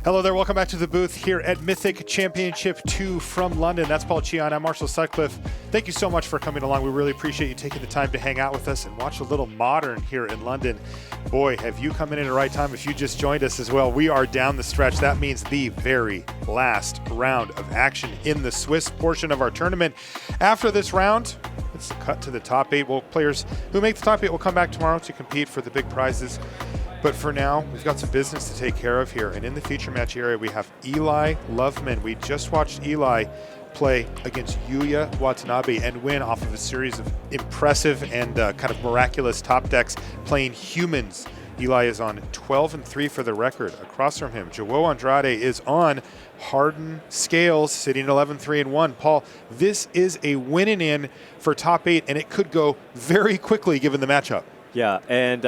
Hello there, welcome back to the booth here at Mythic Championship 2 from London. That's Paul Chion, I'm Marshall Sutcliffe. Thank you so much for coming along. We really appreciate you taking the time to hang out with us and watch a little Modern here in London. Boy, have you come in at the right time if you just joined us as well. We are down the stretch. That means the very last round of action in the Swiss portion of our tournament. After this round, it's cut to the top 8. Well, players who make the top 8 will come back tomorrow to compete for the big prizes. But for now, we've got some business to take care of here. And in the feature match area, we have Eli Loveman. We just watched Eli play against Yuya Watanabe and win off of a series of impressive and kind of miraculous top decks playing humans. Eli is on 12-3 for the record. Across from him, João Andrade is on Hardened Scales, sitting 11-3-1. Paul, this is a winning in for top 8, and it could go very quickly given the matchup. Yeah, and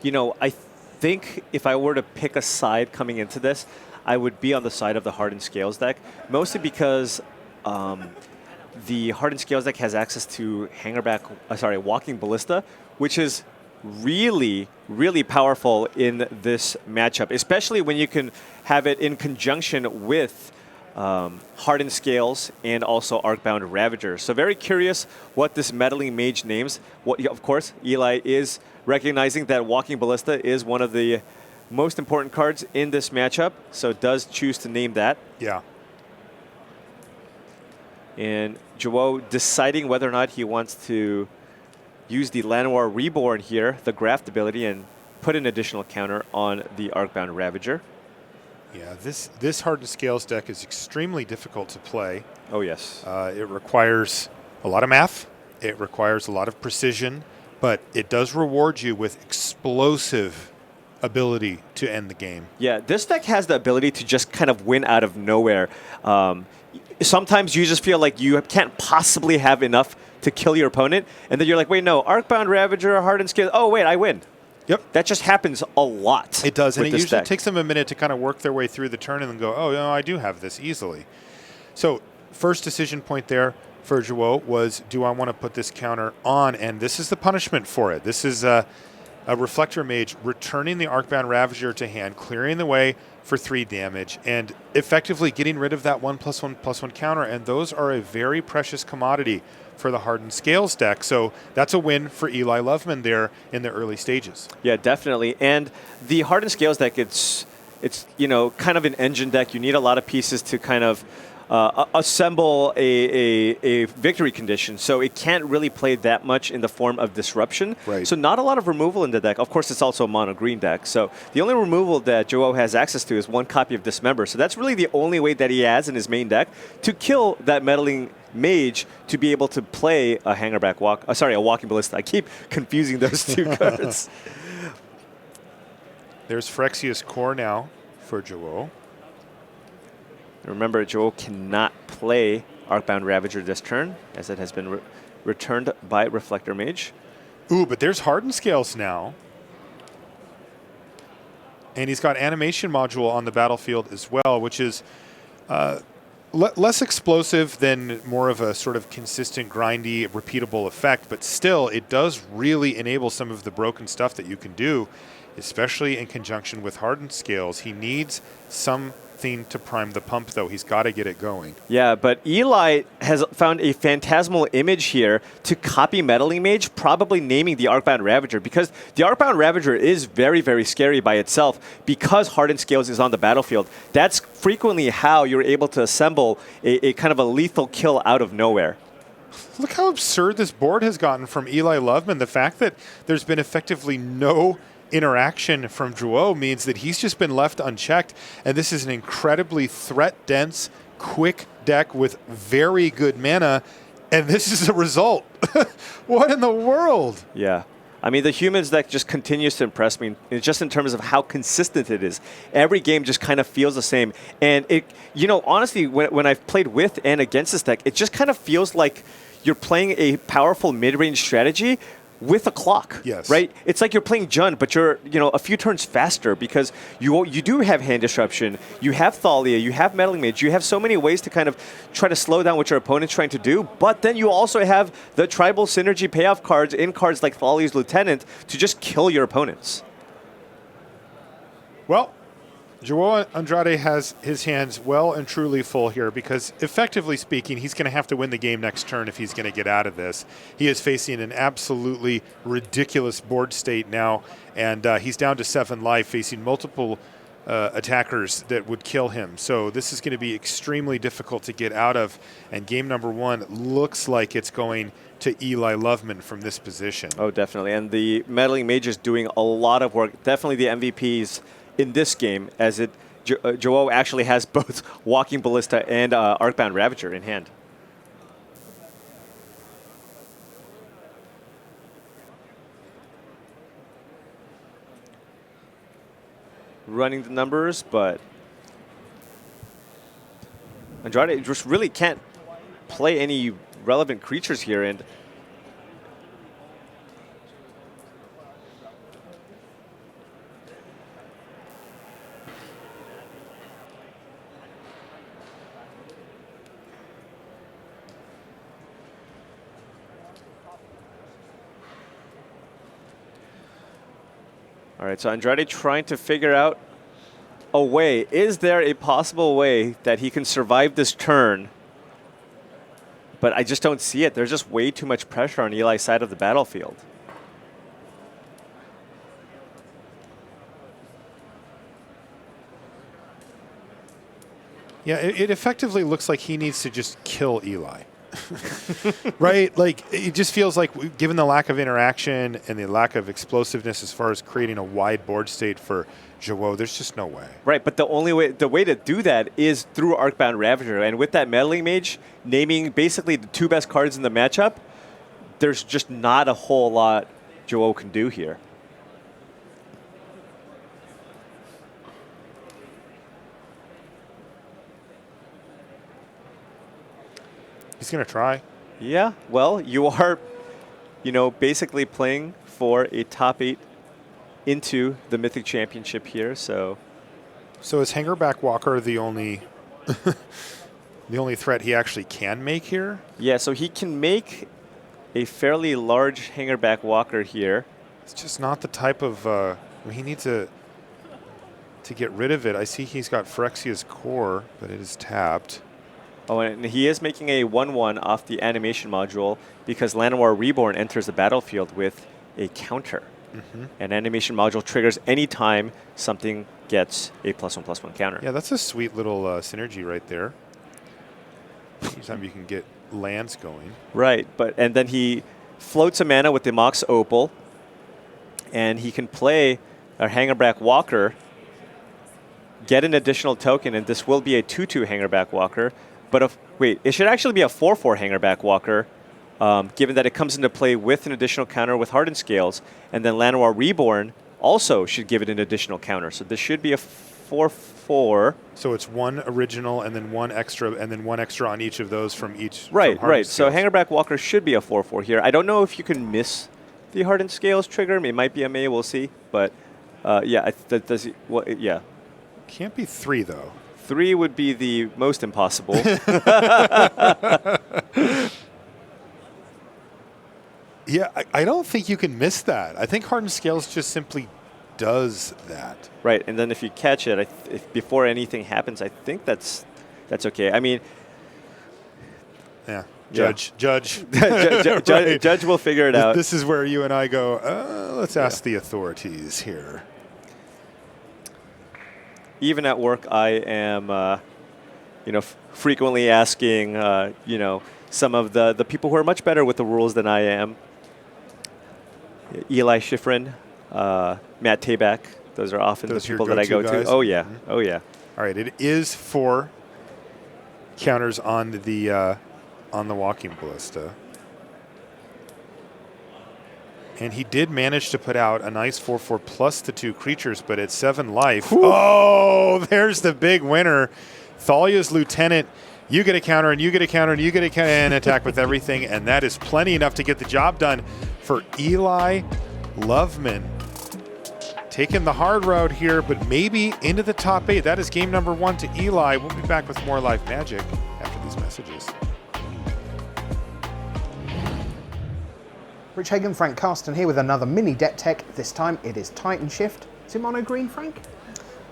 you know, I think if I were to pick a side coming into this, I would be on the side of the Hardened Scales deck, mostly because the Hardened Scales deck has access to Walking Ballista, which is really, really powerful in this matchup, especially when you can have it in conjunction with Hardened Scales and also Arcbound Ravager. So very curious what this Meddling Mage names. Of course, Eli is recognizing that Walking Ballista is one of the most important cards in this matchup, so does choose to name that. Yeah. And João deciding whether or not he wants to use the Llanowar Reborn here, the Graft ability, and put an additional counter on the Arcbound Ravager. Yeah, this Hardened Scales deck is extremely difficult to play. Oh, yes. It requires a lot of math. It requires a lot of precision, but it does reward you with explosive ability to end the game. Yeah, this deck has the ability to just kind of win out of nowhere. Sometimes you just feel like you can't possibly have enough to kill your opponent, and then you're like, wait, no, Arcbound Ravager, Hardened Scales, oh, wait, I win. Yep. That just happens a lot. It does, and it usually deck. takes them a minute to kind of work their way through the turn and then go, oh, no, I do have this easily. So first decision point there for João was, do I want to put this counter on? And this is the punishment for it. This is a Reflector Mage returning the Arcbound Ravager to hand, clearing the way for 3 damage, and effectively getting rid of that 1/1/1 counter. And those are a very precious commodity for the Hardened Scales deck. So that's a win for Eli Loveman there in the early stages. Yeah, definitely. And the Hardened Scales deck, it's you know, kind of an engine deck. You need a lot of pieces to kind of assemble a victory condition. So it can't really play that much in the form of disruption. Right. So not a lot of removal in the deck. Of course, it's also a mono green deck. So the only removal that João has access to is 1 copy of Dismember. So that's really the only way that he has in his main deck to kill that Meddling Mage to be able to play a a Walking Ballista. I keep confusing those two cards. There's Phyrexia's Core now for João. Remember, João cannot play Arcbound Ravager this turn, as it has been returned by Reflector Mage. Ooh, but there's Hardened Scales now. And he's got Animation Module on the battlefield as well, which is less explosive than more of a sort of consistent, grindy, repeatable effect. But still, it does really enable some of the broken stuff that you can do, especially in conjunction with Hardened Scales. He needs something to prime the pump, though. He's got to get it going. Yeah, but Eli has found a Phantasmal image here to copy Meddling Mage, probably naming the Arcbound Ravager, because the Arcbound Ravager is very, very scary by itself because Hardened Scales is on the battlefield. That's frequently how you're able to assemble a kind of a lethal kill out of nowhere. Look how absurd this board has gotten from Eli Loveman. The fact that there's been effectively no interaction from João means that he's just been left unchecked, and this is an incredibly threat-dense, quick deck with very good mana, and this is the result. What in the world? Yeah. I mean, the Humans deck just continues to impress me, just in terms of how consistent it is. Every game just kind of feels the same. And, it, you know, honestly, when I've played with and against this deck, it just kind of feels like you're playing a powerful mid-range strategy with a clock, yes, right? It's like you're playing Jund, but you're, you know, a few turns faster because you do have hand disruption, you have Thalia, you have Meddling Mage, you have so many ways to kind of try to slow down what your opponent's trying to do, but then you also have the tribal synergy payoff cards in cards like Thalia's Lieutenant to just kill your opponents. Well, João Andrade has his hands well and truly full here because, effectively speaking, he's going to have to win the game next turn if he's going to get out of this. He is facing an absolutely ridiculous board state now, and he's down to 7 life, facing multiple attackers that would kill him. So this is going to be extremely difficult to get out of, and game number 1 looks like it's going to Eli Loveman from this position. Oh, definitely. And the Meddling Mage is doing a lot of work. Definitely the MVPs in this game, as João actually has both Walking Ballista and Arcbound Ravager in hand. Running the numbers, but Andrade just really can't play any relevant creatures here, and all right, so Andrade trying to figure out a way. Is there a possible way that he can survive this turn? But I just don't see it. There's just way too much pressure on Eli's side of the battlefield. Yeah, it effectively looks like he needs to just kill Eli. Right? Like, it just feels like, given the lack of interaction and the lack of explosiveness as far as creating a wide board state for João, there's just no way. Right, but the way to do that is through Arcbound Ravager. And with that Meddling Mage naming basically the 2 best cards in the matchup, there's just not a whole lot João can do here. He's going to try. Yeah, well, you are, basically playing for a top 8 into the Mythic Championship here, so. So is Hangerback Walker the only the only threat he actually can make here? Yeah, so he can make a fairly large Hangerback Walker here. It's just not the type of, he needs to get rid of it. I see he's got Phyrexia's Core, but it is tapped. Oh, and he is making a 1/1 off the animation module because Llanowar Reborn enters the battlefield with a counter. An animation module triggers anytime something gets a +1/+1 counter. Yeah, that's a sweet little synergy right there. Anytime you can get lands going. Right, and then he floats a mana with the Mox Opal, and he can play a Hangerback Walker, get an additional token, and this will be a 2/2 Hangerback Walker. But wait, it should actually be a 4/4 Hangerback Walker, given that it comes into play with an additional counter with Hardened Scales, and then Llanowar Reborn also should give it an additional counter. So this should be a 4/4. So it's 1 original and then 1 extra, and then 1 extra on each of those from each. Right, from right. So Scales. Hangerback Walker should be a 4/4 here. I don't know if you can miss the Hardened Scales trigger. It might be a May, we'll see. But yeah, yeah. Can't be 3 though. 3 would be the most impossible. Yeah, I don't think you can miss that. I think Hardened Scales just simply does that. Right, and then if you catch it, if before anything happens, I think that's okay. I mean, yeah. Judge. Right. Judge will figure it out. This is where you and I go, let's ask the authorities here. Even at work, I am, frequently asking, some of the people who are much better with the rules than I am. Eli Schifrin, Matt Tabak. Those are often the people that I go to. Oh yeah, oh yeah. All right, it is 4 counters on the Walking Ballista. And he did manage to put out a nice 4/4 plus the 2 creatures, but at 7 life. Whew. Oh, there's the big winner. Thalia's Lieutenant. You get a counter, and you get a counter, and you get a counter, and attack with everything, and that is plenty enough to get the job done for Eli Loveman. Taking the hard road here, but maybe into the top 8. That is game number 1 to Eli. We'll be back with more Live Magic after these messages. Rich Hagan, Frank Carston here with another mini deck tech. This time it is Titan Shift. Is it mono green, Frank?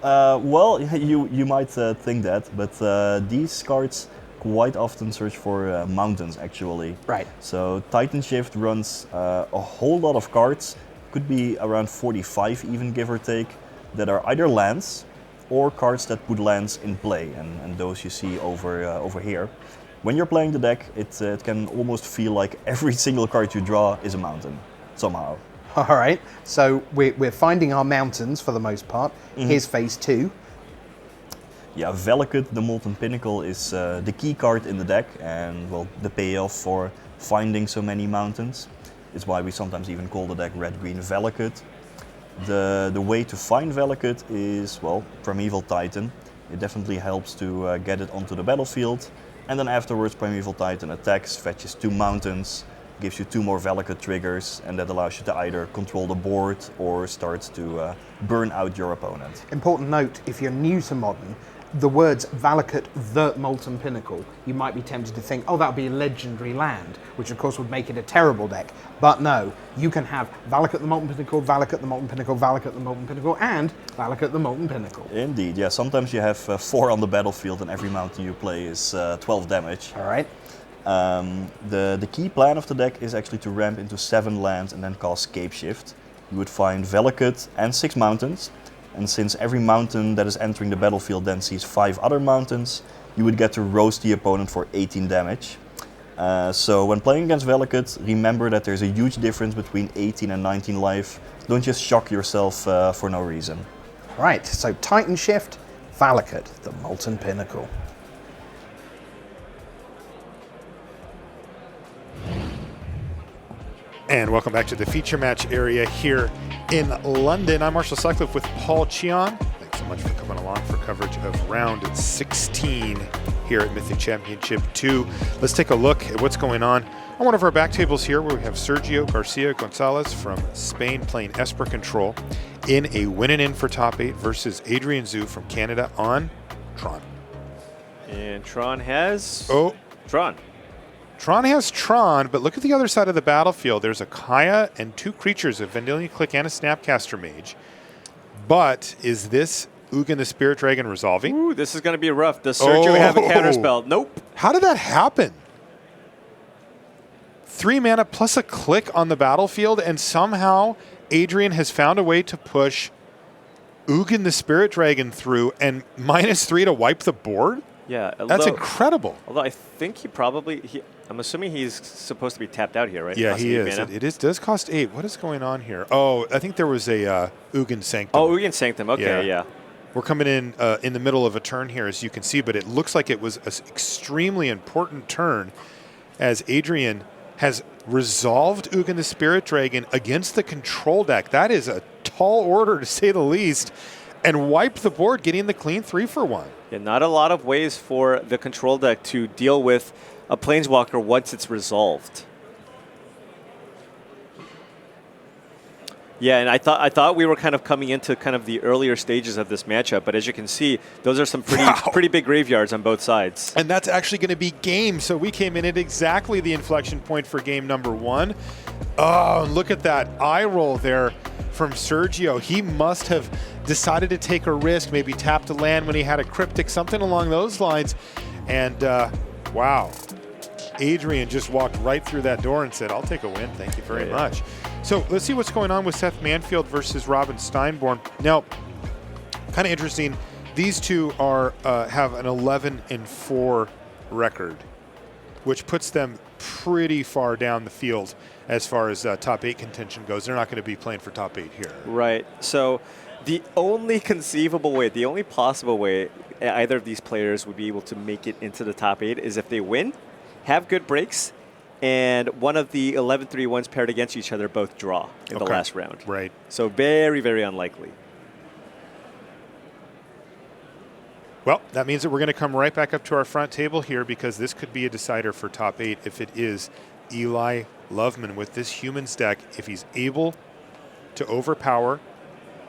Well, you might think that, but these cards quite often search for mountains, actually. Right. So Titan Shift runs a whole lot of cards, could be around 45 even, give or take, that are either lands or cards that put lands in play, and those you see over here. When you're playing the deck, it can almost feel like every single card you draw is a mountain, somehow. All right. So we're finding our mountains for the most part. Here's phase 2. Yeah, Valakut, the Molten Pinnacle, is the key card in the deck, and well, the payoff for finding so many mountains. It's why we sometimes even call the deck Red-Green Valakut. The way to find Valakut is, well, Primeval Titan. It definitely helps to get it onto the battlefield, and then afterwards Primeval Titan attacks, fetches 2 mountains, gives you 2 more Valakut triggers, and that allows you to either control the board or start to burn out your opponent. Important note, if you're new to Modern, the words Valakut, the Molten Pinnacle, you might be tempted to think, oh, that would be a legendary land, which of course would make it a terrible deck. But no, you can have Valakut the Molten Pinnacle, Valakut the Molten Pinnacle, Valakut the Molten Pinnacle, and Valakut the Molten Pinnacle. Indeed, yeah, sometimes you have 4 on the battlefield and every mountain you play is 12 damage. All right. The key plan of the deck is actually to ramp into 7 lands and then cast Scapeshift. You would find Valakut and 6 mountains, and since every mountain that is entering the battlefield then sees 5 other mountains, you would get to roast the opponent for 18 damage. So when playing against Valakut, remember that there's a huge difference between 18 and 19 life. Don't just shock yourself for no reason. Right, so Titan Shift, Valakut, the Molten Pinnacle. And welcome back to the feature match area here in London. I'm Marshall Sutcliffe with Paul Cheon. Thanks so much for coming along for coverage of round 16 here at Mythic Championship 2. Let's take a look at what's going on one of our back tables here, where we have Sergio Garcia Gonzalez from Spain playing Esper Control in a win-and-in for top 8 versus Adrian Zhu from Canada on Tron. And Tron has... Oh. Tron. Tron has Tron, but look at the other side of the battlefield. There's a Kaya and 2 creatures, a Vendilion Click and a Snapcaster Mage. But is this Ugin the Spirit Dragon resolving? Ooh, this is going to be rough. Does Sergio have a counterspell? Nope. How did that happen? 3 mana plus a click on the battlefield, and somehow Adrian has found a way to push Ugin the Spirit Dragon through and -3 to wipe the board? Yeah. That's incredible. Although I think I'm assuming he's supposed to be tapped out here, right? Yeah, he is. It does cost 8. What is going on here? Oh, I think there was a Ugin Sanctum. Oh, Ugin Sanctum. Okay, yeah. We're coming in the middle of a turn here, as you can see, but it looks like it was an extremely important turn as Adrian has resolved Ugin the Spirit Dragon against the control deck. That is a tall order, to say the least, and wiped the board, getting the clean 3-for-1. Yeah, not a lot of ways for the control deck to deal with a Planeswalker once it's resolved. Yeah, and I thought we were kind of coming into kind of the earlier stages of this matchup, but as you can see, those are some pretty big graveyards on both sides. And that's actually going to be game. So we came in at exactly the inflection point for game number 1. Oh, look at that eye roll there from Sergio. He must have decided to take a risk, maybe tapped a land when he had a cryptic, something along those lines. And wow, Adrian just walked right through that door and said, I'll take a win, thank you very much. So let's see what's going on with Seth Manfield versus Robin Steinborn. Now, kind of interesting, these two are have an 11-4 record, which puts them pretty far down the field as far as top 8 contention goes. They're not going to be playing for top 8 here. Right. So the only conceivable way, the only possible way either of these players would be able to make it into the top 8 is if they win, have good breaks, and one of the 11-3 ones paired against each other both draw in the last round. Right. So very, very unlikely. Well, that means that we're going to come right back up to our front table here, because this could be a decider for top 8 if it is Eli Loveman with this Humans deck. If he's able to overpower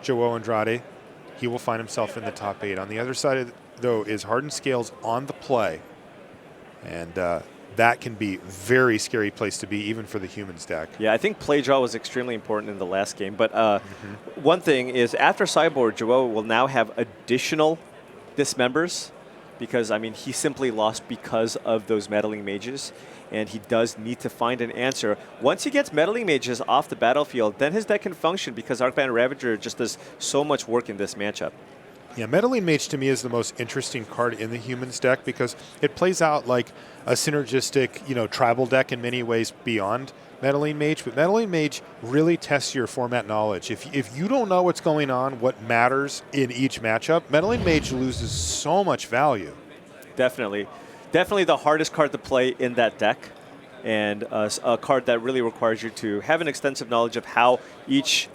João Andrade, he will find himself in the top 8. On the other side, though, is Hardened Scales on the play. And that can be a very scary place to be, even for the humans deck. Yeah, I think play draw was extremely important in the last game. But one thing is, after sideboard, João will now have additional dismembers because, I mean, he simply lost because of those meddling mages, and he does need to find an answer. Once he gets meddling mages off the battlefield, then his deck can function because Arcbound Ravager just does so much work in this matchup. Yeah, Meddling Mage to me is the most interesting card in the humans deck because it plays out like a synergistic, tribal deck in many ways beyond Meddling Mage. But Meddling Mage really tests your format knowledge. If you don't know what's going on, what matters in each matchup, Meddling Mage loses so much value. Definitely. Definitely the hardest card to play in that deck, and a card that really requires you to have an extensive knowledge of how each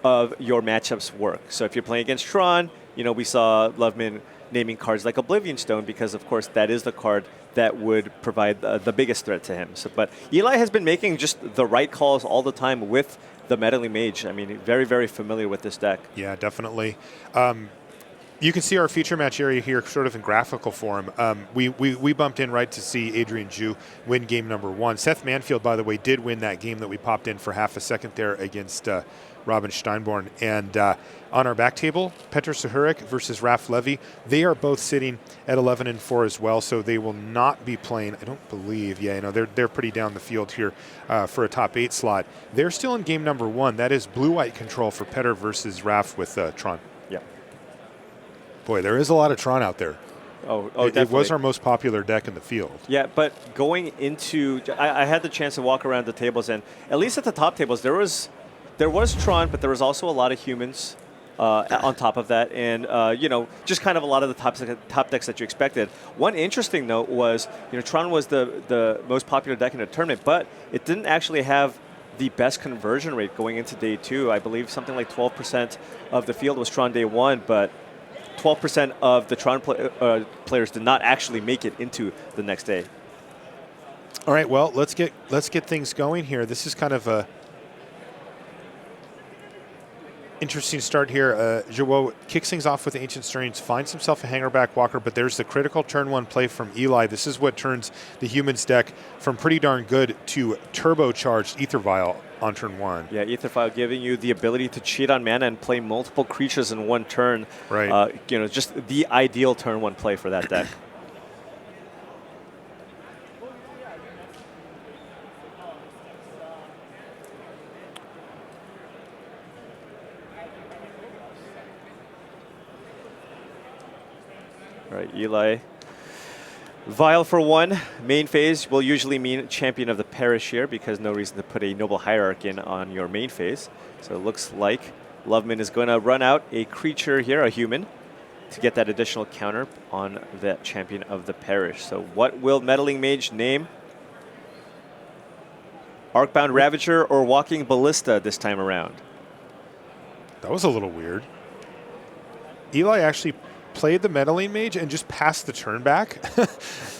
of your matchups work. So if you're playing against Tron, we saw Loveman naming cards like Oblivion Stone because, of course, that is the card that would provide the biggest threat to him. But Eli has been making just the right calls all the time with the Meddling Mage. I mean, very, very familiar with this deck. Yeah, definitely. You can see our feature match area here sort of in graphical form. We bumped in right to see Adrian Zhu win game number 1. Seth Manfield, by the way, did win that game that we popped in for half a second there against Robin Steinborn. And on our back table, Petr Suhurik versus Raf Levy. They are both sitting at 11-4 as well, so they will not be playing, I don't believe. Yeah, they're pretty down the field here for a top 8 slot. They're still in game number 1. That is blue-white control for Petr versus Raf with Tron. Yeah. Boy, there is a lot of Tron out there. Oh, it was our most popular deck in the field. Yeah, but going into, I had the chance to walk around the tables, and at least at the top tables, there was Tron, but there was also a lot of humans on top of that, and just kind of a lot of the top decks that you expected. One interesting note was, Tron was the most popular deck in the tournament, but it didn't actually have the best conversion rate going into day 2. I believe something like 12% of the field was Tron day 1, but 12% of the Tron players did not actually make it into the next day. All right, well, let's get things going here. This is kind of a interesting start here. João kicks things off with Ancient Stirrings, finds himself a Hangerback Walker, but there's the critical turn 1 play from Eli. This is what turns the humans deck from pretty darn good to turbocharged Ether Vial on turn 1. Yeah, Ether Vial giving you the ability to cheat on mana and play multiple creatures in one turn. Right. Just the ideal turn 1 play for that deck. All right, Eli. Vial for 1. Main phase will usually mean Champion of the Parish here because no reason to put a Noble Hierarch in on your main phase. So it looks like Loveman is going to run out a creature here, a human, to get that additional counter on that Champion of the Parish. So what will Meddling Mage name? Arcbound Ravager or Walking Ballista this time around? That was a little weird. Eli actually played the Meddling Mage and just passed the turn back.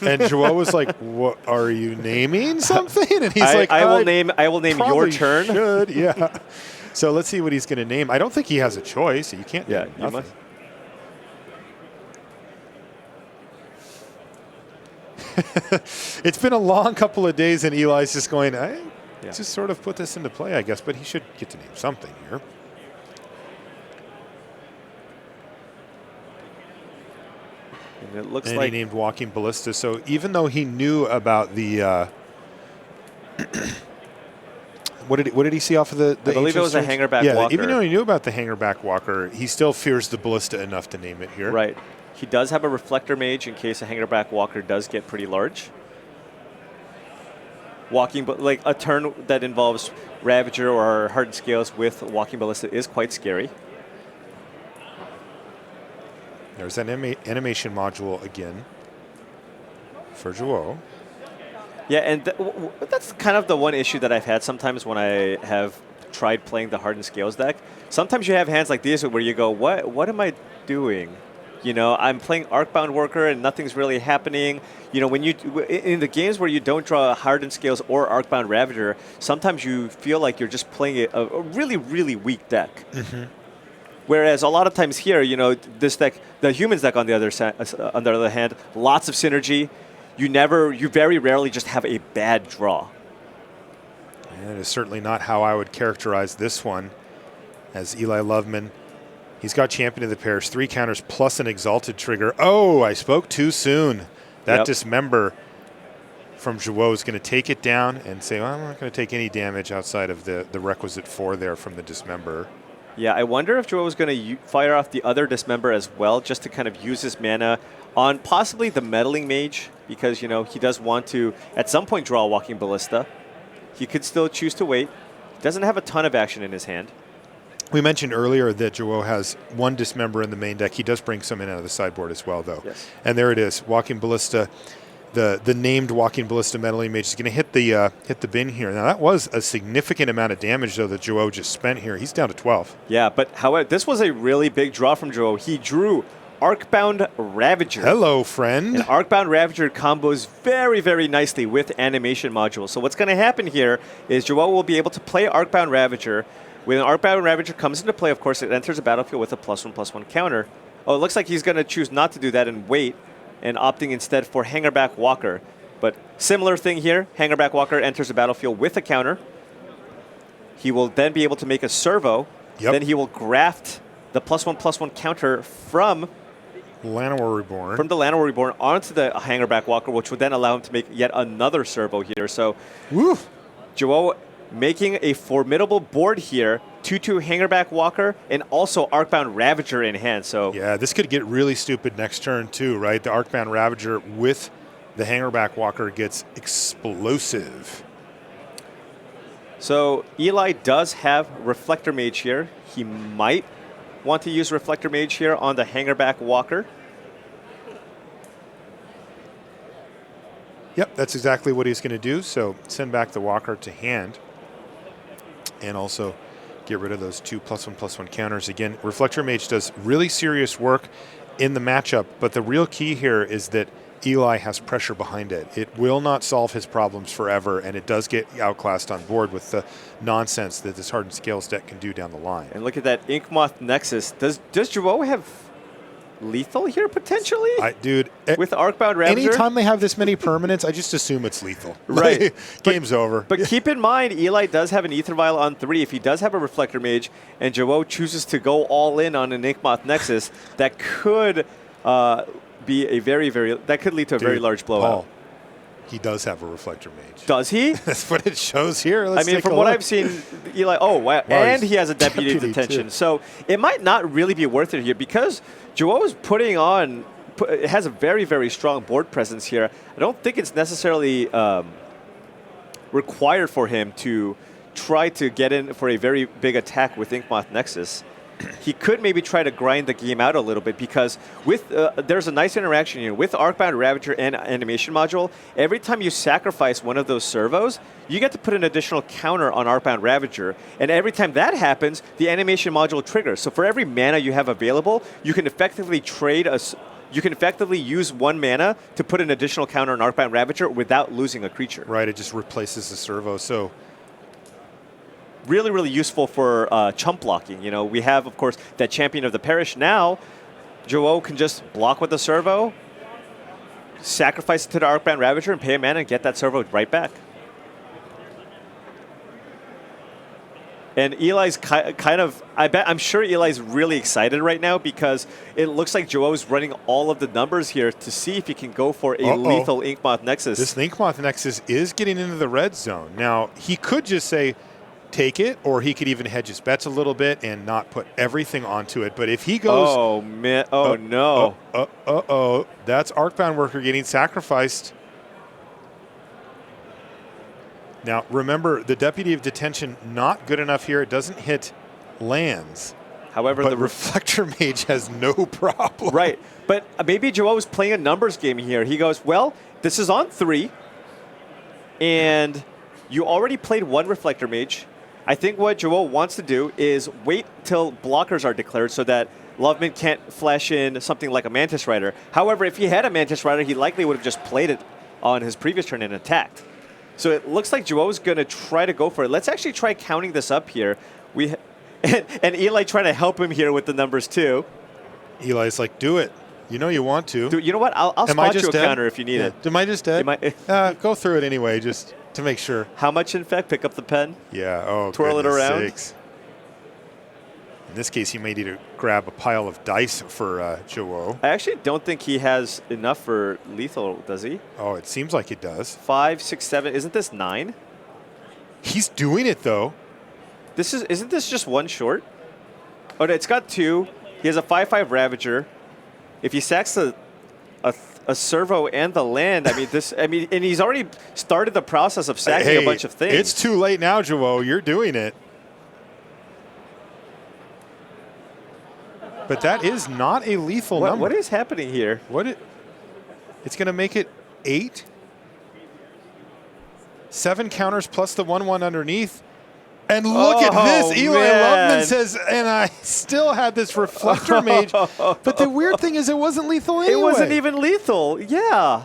And João was like, "What are you naming something?" And he's I will name your turn. Should. Yeah. So let's see what he's going to name. I don't think he has a choice. You can't. Yeah, name you nothing. must. It's been a long couple of days, and Eli's just going, just sort of put this into play, I guess. But he should get to name something here. And it looks and like he named Walking Ballista. So even though he knew about the what did he see off of the I believe it was a Hangerback Walker. Even though he knew about the Hangerback Walker, he still fears the Ballista enough to name it here. Right. He does have a Reflector Mage in case a Hangerback Walker does get pretty large. Like a turn that involves Ravager or Hardened Scales with Walking Ballista is quite scary. There's that animation module again for João. Yeah, and that's kind of the one issue that I've had sometimes when I have tried playing the Hardened Scales deck. Sometimes you have hands like these where you go, what am I doing? I'm playing Arcbound Worker and nothing's really happening. When in the games where you don't draw Hardened Scales or Arcbound Ravager, sometimes you feel like you're just playing a really, really weak deck. Mm-hmm. Whereas a lot of times here, this deck, the humans deck on the other hand, lots of synergy. you very rarely just have a bad draw. And it is certainly not how I would characterize this one. As Eli Loveman, he's got Champion of the Pairs, 3 counters plus an Exalted trigger. Oh, I spoke too soon. That Dismember from João is going to take it down and say, well, I'm not going to take any damage outside of the requisite 4 there from the Dismember. Yeah, I wonder if João is going to fire off the other Dismember as well, just to kind of use his mana on possibly the Meddling Mage, because, he does want to, at some point, draw a Walking Ballista. He could still choose to wait. He doesn't have a ton of action in his hand. We mentioned earlier that João has 1 Dismember in the main deck. He does bring some in out of the sideboard as well, though. Yes. And there it is, Walking Ballista. The named Walking Ballista Meddling Mage is going to hit the bin here. Now, that was a significant amount of damage, though, that João just spent here. He's down to 12. Yeah, but however, this was a really big draw from João. He drew Arcbound Ravager. Hello, friend. And Arcbound Ravager combos very, very nicely with Animation Module. So what's going to happen here is João will be able to play Arcbound Ravager. When an Arcbound Ravager comes into play, of course, it enters the battlefield with a +1/+1 counter. Oh, it looks like he's going to choose not to do that and wait, and opting instead for Hangerback Walker. But similar thing here, Hangerback Walker enters the battlefield with a counter. He will then be able to make a servo. Yep. Then he will graft the +1/+1 counter from Llanowar Reborn. From the Llanowar Reborn onto the Hangerback Walker, which would then allow him to make yet another servo here. So Woof. João making a formidable board here, 2/2 Hangerback Walker, and also Arcbound Ravager in hand. So yeah, this could get really stupid next turn too, right? The Arcbound Ravager with the Hangerback Walker gets explosive. So Eli does have Reflector Mage here. He might want to use Reflector Mage here on the Hangerback Walker. Yep, that's exactly what he's going to do. So send back the Walker to hand. And also get rid of those 2 +1/+1 counters. Again, Reflector Mage does really serious work in the matchup, but the real key here is that Eli has pressure behind it. It will not solve his problems forever, and it does get outclassed on board with the nonsense that this Hardened Scales deck can do down the line. And look at that Inkmoth Nexus. Does João have lethal here potentially? Dude, with Arcbound Ravager? anytime they have this many permanents, I just assume it's lethal. Right. Game's over. But keep in mind, Eli does have an Aether Vial on 3. If he does have a Reflector Mage, and João chooses to go all in on an Inkmoth Nexus, that could be a that could lead to a very large blowout. Paul, he does have a Reflector Mage. Does he? That's what it shows here. Let's I mean, take from a what look. I've seen, Eli, and he has a Deputy of Detention. Too. So it might not really be worth it here because João is putting on, it has a very, very strong board presence here. I don't think it's necessarily required for him to try to get in for a very big attack with Inkmoth Nexus. He could maybe try to grind the game out a little bit because with there's a nice interaction here. With Arcbound Ravager and Animation Module, every time you sacrifice one of those servos, you get to put an additional counter on Arcbound Ravager. And every time that happens, the Animation Module triggers. So for every mana you have available, you can effectively use 1 mana to put an additional counter on Arcbound Ravager without losing a creature. Right, it just replaces the servo. So really, really useful for chump blocking. We have, of course, that Champion of the Parish now. João can just block with the servo, sacrifice it to the Arcbound Ravager, and pay a mana and get that servo right back. And Eli's I'm sure Eli's really excited right now because it looks like João's running all of the numbers here to see if he can go for a lethal Inkmoth Nexus. This Inkmoth Nexus is getting into the red zone. Now, he could just say, take it, or he could even hedge his bets a little bit and not put everything onto it. But if he goes... Oh, man. Oh, no. That's Arcbound Worker getting sacrificed. Now, remember, the Deputy of Detention, not good enough here. It doesn't hit lands. However, the Reflector Mage has no problem. Right. But maybe João is playing a numbers game here. He goes, well, this is on 3, and you already played 1 Reflector Mage. I think what João wants to do is wait till blockers are declared so that Loveman can't flash in something like a Mantis Rider. However, if he had a Mantis Rider, he likely would have just played it on his previous turn and attacked. So it looks like João's going to try to go for it. Let's actually try counting this up here. And Eli trying to help him here with the numbers too. Eli's like, do it. You know you want to. Dude, you know what? I'll spot you a counter if you need it. Am I just dead? Go through it anyway, just to make sure. How much infect? Pick up the pen. Yeah. Oh, twirl it around. Sakes. In this case, he may need to grab a pile of dice for João. I actually don't think he has enough for lethal, does he? Oh, it seems like it does. 5, 6, 7. Isn't this 9? He's doing it though. Isn't this just one short? Oh, no, it's got 2. He has a 5/5 Ravager. If he sacks a servo and the land, and he's already started the process of sacking a bunch of things. It's too late now, João. You're doing it. But that is not a lethal number. What is happening here? It's going to make it 8. 7 counters plus the 1/1 underneath. And look at this. Eli Loveman says, and I still had this Reflector Mage. But the weird thing is it wasn't lethal anyway. It wasn't even lethal. Yeah.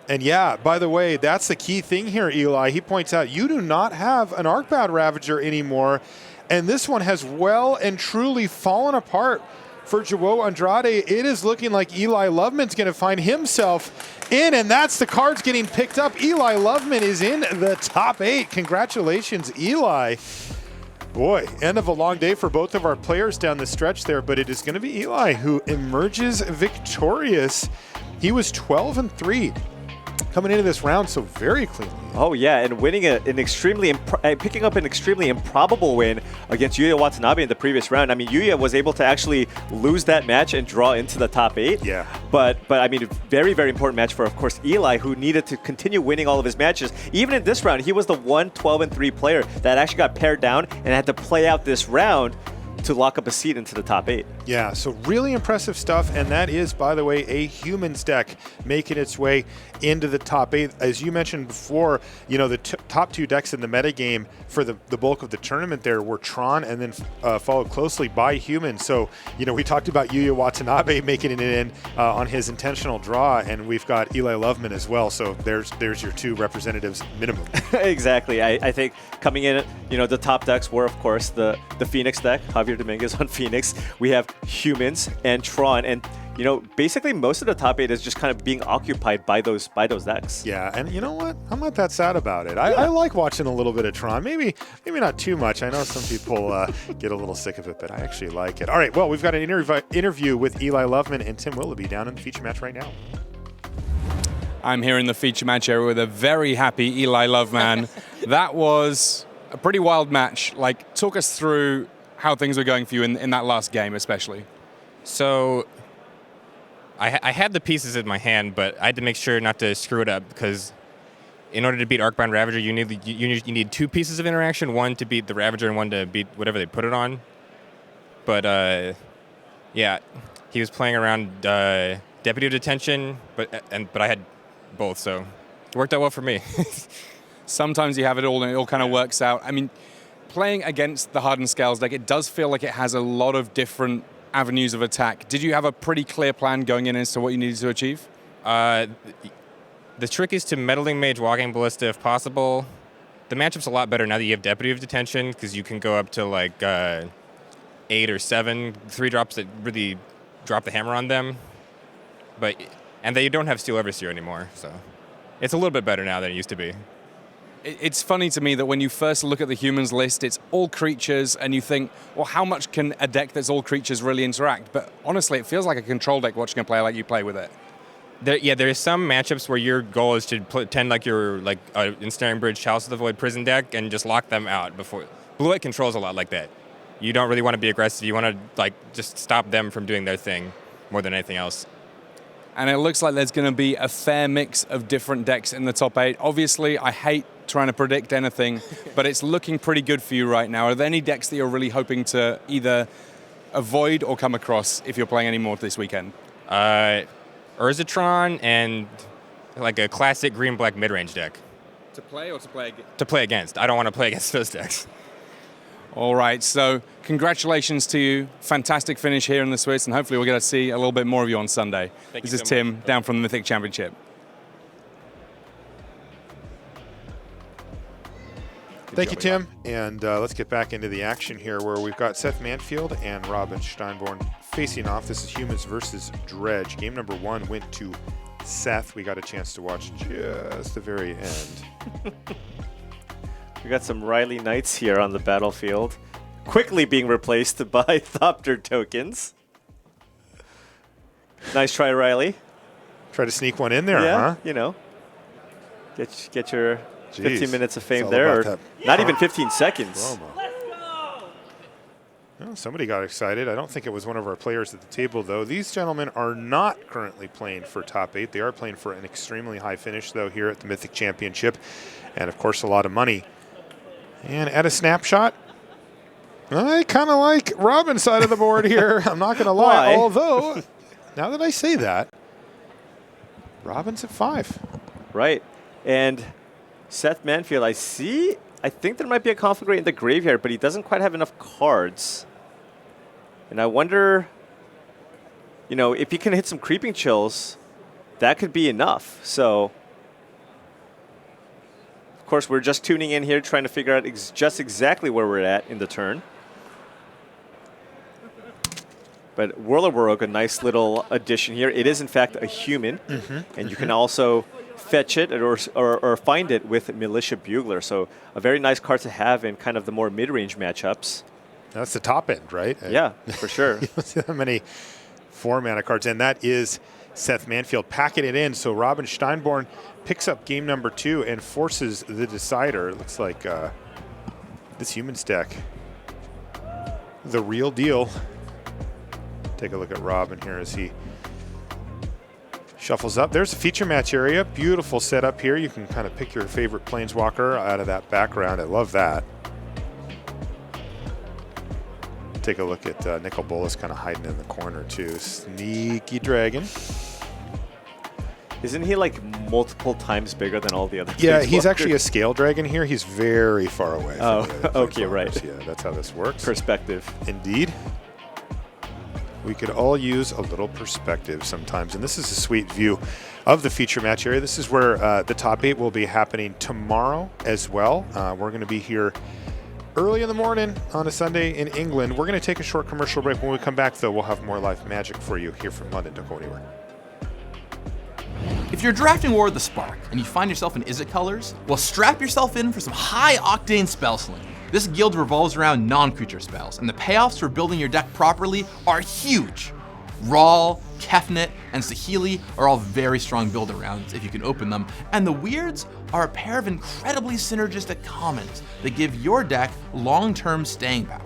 And yeah, by the way, that's the key thing here, Eli. He points out you do not have an Arcbound Ravager anymore. And this one has well and truly fallen apart for João Andrade. It is looking like Eli Loveman's going to find himself in, and that's the cards getting picked up. Eli Loveman is in the top 8. Congratulations, Eli. Boy, end of a long day for both of our players down the stretch there, but it is going to be Eli who emerges victorious. He was 12-3 coming into this round, so very cleanly. Oh yeah, and winning picking up an extremely improbable win against Yuya Watanabe in the previous round. I mean, Yuya was able to actually lose that match and draw into the top 8. Yeah. But I mean, very, very important match for, of course, Eli, who needed to continue winning all of his matches. Even in this round, he was the 12-3 player that actually got paired down and had to play out this round to lock up a seat into the top 8. Yeah, so really impressive stuff, and that is, by the way, a Humans deck making its way into the top 8. As you mentioned before, you know, the top 2 decks in the metagame for the bulk of the tournament there were Tron and then followed closely by Humans. So, you know, we talked about Yuya Watanabe making it in on his intentional draw, and we've got Eli Loveman as well. So there's your 2 representatives minimum. Exactly. I think coming in, you know, the top decks were, of course, the Phoenix deck, Javier Dominguez on Phoenix. We have Humans and Tron, and you know, basically most of the top 8 is just kind of being occupied by those decks. Yeah, and you know what? I'm not that sad about it. I like watching a little bit of Tron. Maybe not too much. I know some people get a little sick of it, but I actually like it. All right, well, we've got an interview with Eli Loveman and Tim Willoughby down in the feature match right now. I'm here in the feature match area with a very happy Eli Loveman. That was a pretty wild match. Like, talk us through how things were going for you in that last game, especially. So I had the pieces in my hand, but I had to make sure not to screw it up, because in order to beat Arcbound Ravager, you need 2 pieces of interaction, one to beat the Ravager and one to beat whatever they put it on. But yeah, he was playing around Deputy of Detention, but I had both, so it worked out well for me. Sometimes you have it all and it all kind of works out. I mean, playing against the Hardened Scales deck, it does feel like it has a lot of different avenues of attack. Did you have a pretty clear plan going in as to what you needed to achieve? The trick is to Meddling Mage, Walking Ballista if possible. The matchup's a lot better now that you have Deputy of Detention, because you can go up to like 8 or 7 3-drops that really drop the hammer on them. And they don't have Steel Overseer anymore, so it's a little bit better now than it used to be. It's funny to me that when you first look at the Humans list, it's all creatures, and you think, well, how much can a deck that's all creatures really interact? But honestly, it feels like a control deck watching a player like you play with it. There's some matchups where your goal is to pretend like you're like Ensnaring Bridge, Chalice of the Void prison deck, and just lock them out before. Blue-White controls a lot like that. You don't really want to be aggressive. You want to like just stop them from doing their thing more than anything else. And it looks like there's going to be a fair mix of different decks in the top 8. Obviously, I hate trying to predict anything, but it's looking pretty good for you right now. Are there any decks that you're really hoping to either avoid or come across if you're playing any more this weekend? Urzatron and like a classic green-black mid-range deck. To play or to play against? To play against. I don't want to play against those decks. All right, so congratulations to you. Fantastic finish here in the Swiss, and hopefully we'll get to see a little bit more of you on Sunday. This is Tim, down from the Mythic Championship. Thank you, Tim. And let's get back into the action here, where we've got Seth Manfield and Robin Steinborn facing off. This is Humans versus Dredge. Game number 1 went to Seth. We got a chance to watch just the very end. We got some Riley Knights here on the battlefield, quickly being replaced by Thopter tokens. Nice try, Riley. Try to sneak one in there, huh? You know, get your 15 minutes of It's fame all there, about or not even 15 seconds. Promo. Well, somebody got excited. I don't think it was one of our players at the table, though. These gentlemen are not currently playing for top 8. They are playing for an extremely high finish, though, here at the Mythic Championship. And, of course, a lot of money. And at a snapshot, I kind of like Robin's side of the board here. I'm not going to lie. Why? Although, now that I say that, Robin's at 5. Right. And Seth Manfield, I think there might be a Conflagrate in the graveyard, but he doesn't quite have enough cards. And I wonder, you know, if he can hit some Creeping Chills, that could be enough. So, of course, we're just tuning in here, trying to figure out just exactly where we're at in the turn. But Whirl-a-Whirl, a nice little addition here. It is, in fact, a human, and you can also fetch it or find it with Militia Bugler. So a very nice card to have in kind of the more mid-range matchups. That's the top end, right? Yeah, for sure. You don't see that many 4-mana cards, and that is Seth Manfield packing it in. So Robin Steinborn picks up game number 2 and forces the decider. It looks like this Humans deck, the real deal. Take a look at Robin here as he shuffles up. There's a feature match area. Beautiful setup here. You can kind of pick your favorite Planeswalker out of that background. I love that. Take a look at Nicol Bolas kind of hiding in the corner too. Sneaky dragon. Isn't he like multiple times bigger than all the other Yeah, he's Planeswalkers? actually a scale dragon here. He's very far away. Oh, from the other okay, Planeswalkers. right. Yeah, that's how this works. Perspective. Indeed. We could all use a little perspective sometimes. And this is a sweet view of the feature match area. This is where the top 8 will be happening tomorrow as well. We're going to be here early in the morning on a Sunday in England. We're going to take a short commercial break. When we come back, though, we'll have more live magic for you here from London. Don't go anywhere. If you're drafting War of the Spark and you find yourself in Izzet colors, well, strap yourself in for some high-octane spell sling. This guild revolves around non-creature spells, and the payoffs for building your deck properly are huge. Rawl, Kefnet, and Saheeli are all very strong build-arounds if you can open them, and the Weirds are a pair of incredibly synergistic commons that give your deck long-term staying power.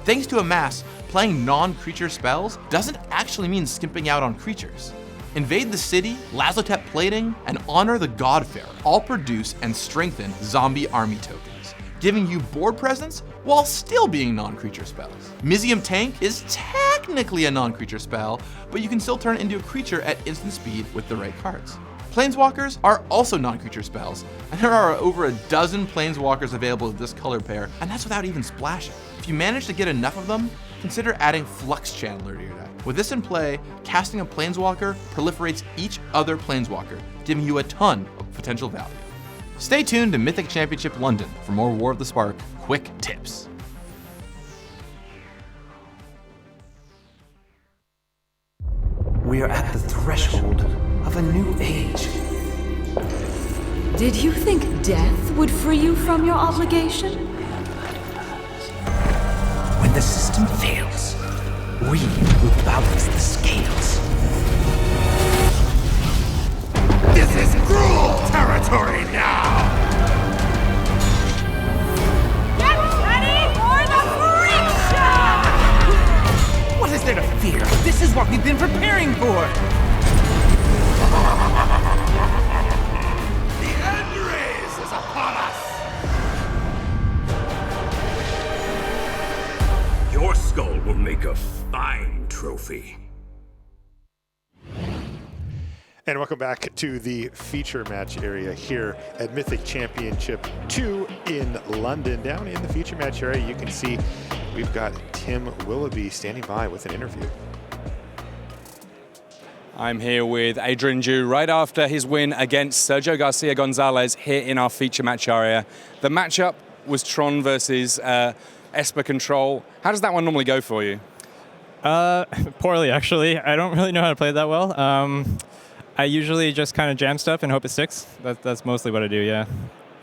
Thanks to Amass, playing non-creature spells doesn't actually mean skimping out on creatures. Invade the City, Lazotep Plating, and Honor the Godfarer all produce and strengthen zombie army tokens, giving you board presence while still being non-creature spells. Mizium Tank is technically a non-creature spell, but you can still turn it into a creature at instant speed with the right cards. Planeswalkers are also non-creature spells, and there are over a dozen Planeswalkers available with this color pair, and that's without even splashing. If you manage to get enough of them, consider adding Flux Channeler to your deck. With this in play, casting a Planeswalker proliferates each other Planeswalker, giving you a ton of potential value. Stay tuned to Mythic Championship London for more War of the Spark quick tips. We are at the threshold of a new age. Did you think death would free you from your obligation? When the system fails, we will balance the scales. This is Gruul territory now! Get ready for the freak show! What is there to fear? This is what we've been preparing for! The end race is upon us! Your skull will make a fine trophy. And welcome back to the feature match area here at Mythic Championship 2 in London. Down in the feature match area, you can see we've got Tim Willoughby standing by with an interview. I'm here with Adrian Jew right after his win against Sergio Garcia Gonzalez here in our feature match area. The matchup was Tron versus Esper Control. How does that one normally go for you? Poorly, actually. I don't really know how to play it that well. I usually just kind of jam stuff and hope it sticks. That's mostly what I do, yeah.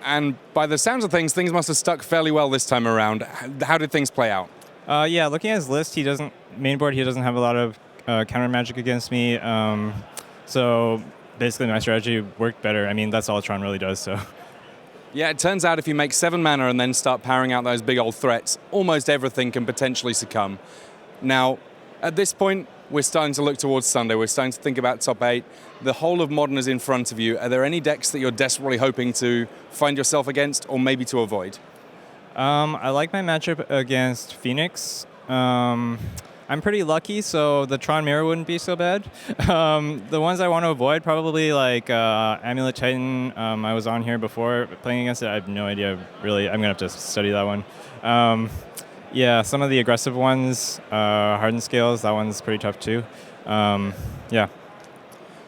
And by the sounds of things must have stuck fairly well this time around. How did things play out? Yeah, looking at his list, he doesn't have a lot of counter magic against me. So basically my strategy worked better. I mean, that's all Tron really does, so. Yeah, it turns out if you make 7 mana and then start powering out those big old threats, almost everything can potentially succumb. Now, at this point, we're starting to look towards Sunday. We're starting to think about top 8. The whole of Modern is in front of you. Are there any decks that you're desperately hoping to find yourself against or maybe to avoid? I like my matchup against Phoenix. I'm pretty lucky, so the Tron Mirror wouldn't be so bad. The ones I want to avoid, probably like Amulet Titan. I was on here before playing against it. I have no idea, really. I'm going to have to study that one. Yeah, some of the aggressive ones, Hardened Scales, that one's pretty tough too. Yeah.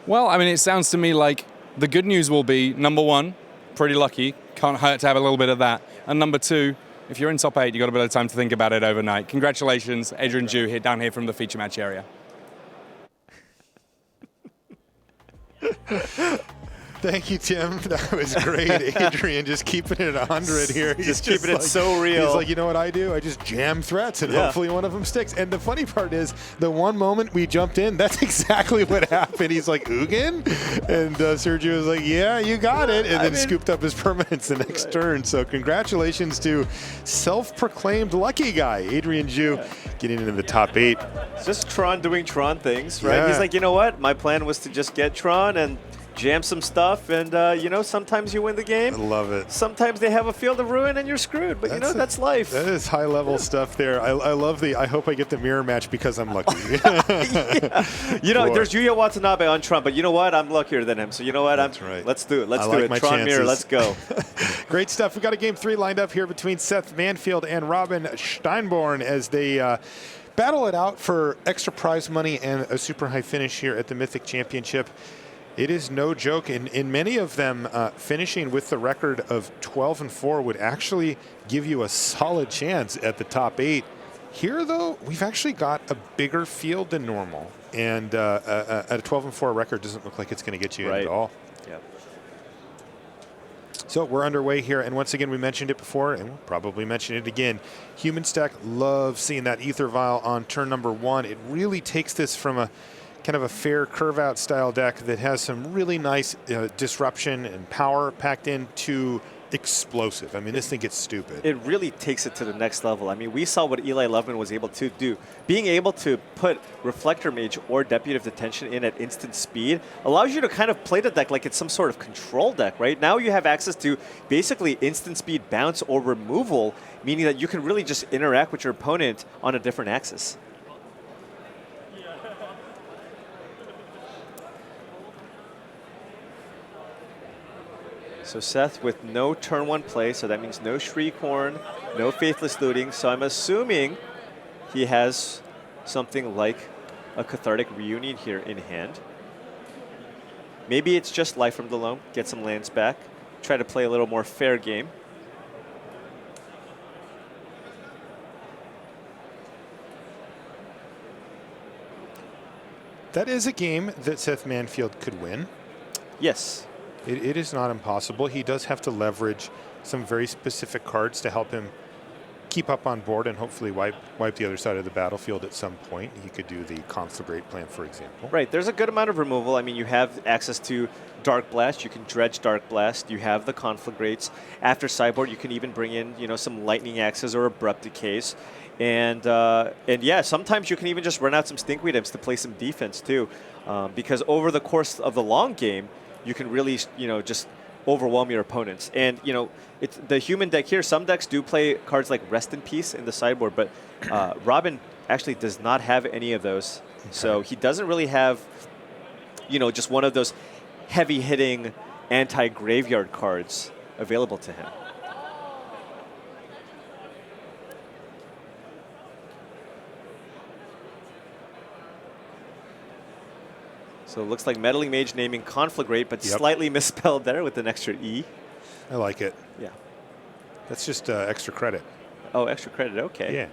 Well, I mean, it sounds to me like the good news will be, number 1, pretty lucky. Can't hurt to have a little bit of that. And number 2, if you're in top 8, you've got a bit of time to think about it overnight. Congratulations, Adrian Jew, here down here from the feature match area. Thank you, Tim. That was great. Adrian just keeping it 100 here. Just keeping it so real. He's like, you know what I do? I just jam threats, and hopefully one of them sticks. And the funny part is, the one moment we jumped in, that's exactly what happened. He's like, Ugin? And Sergio was like, yeah, you got it. And then scooped up his permanents the next turn. So congratulations to self-proclaimed lucky guy, Adrian Jew, getting into the top 8. It's just Tron doing Tron things, right? Yeah. He's like, you know what? My plan was to just get Tron and jam some stuff, and you know, sometimes you win the game. I love it. Sometimes they have a Field of Ruin and you're screwed, but that's life. That is high-level stuff there. I love I hope I get the mirror match because I'm lucky. You know, there's Yuya Watanabe on Tron, but you know what? I'm luckier than him. So you know what? That's right. Let's do it. Let's I do like it. my Tron chances. Mirror, let's go. Great stuff. We got a game 3 lined up here between Seth Manfield and Robin Steinborn as they battle it out for extra prize money and a super high finish here at the Mythic Championship. It is no joke. In many of them, finishing with the record of 12-4 would actually give you a solid chance at the top 8. Here, though, we've actually got a bigger field than normal, and at a 12-4 record doesn't look like it's going to get you in at all. Yep. So we're underway here, and once again, we mentioned it before, and we'll probably mention it again. Human Stack loves seeing that Ether Vial on turn number 1. It really takes this from a kind of a fair curve-out style deck that has some really nice disruption and power packed into explosive. I mean, this thing gets stupid. It really takes it to the next level. I mean, we saw what Eli Loveman was able to do. Being able to put Reflector Mage or Deputy of Detention in at instant speed allows you to kind of play the deck like it's some sort of control deck, right? Now you have access to basically instant speed bounce or removal, meaning that you can really just interact with your opponent on a different axis. So Seth with no turn 1 play, so that means no Shriekhorn, no Faithless Looting. So I'm assuming he has something like a Cathartic Reunion here in hand. Maybe it's just Life from the Loam, get some lands back, try to play a little more fair game. That is a game that Seth Manfield could win. Yes. It is not impossible. He does have to leverage some very specific cards to help him keep up on board and hopefully wipe the other side of the battlefield at some point. He could do the Conflagrate plan, for example. Right, there's a good amount of removal. I mean, you have access to Dark Blast. You can dredge Dark Blast. You have the Conflagrates. After sideboard, you can even bring in, you know, some Lightning Axes or Abrupt Decays. And yeah, sometimes you can even just run out some Stinkweed Imps to play some defense too, because over the course of the long game, you can really, you know, just overwhelm your opponents. And, you know, it's the human deck here. Some decks do play cards like Rest in Peace in the sideboard, but Robin actually does not have any of those. Okay. So he doesn't really have, you know, just one of those heavy-hitting anti-graveyard cards available to him. So it looks like Meddling Mage naming Conflagrate, but slightly misspelled there with an extra E. I like it. Yeah. That's just extra credit. Oh, extra credit, okay. Yeah.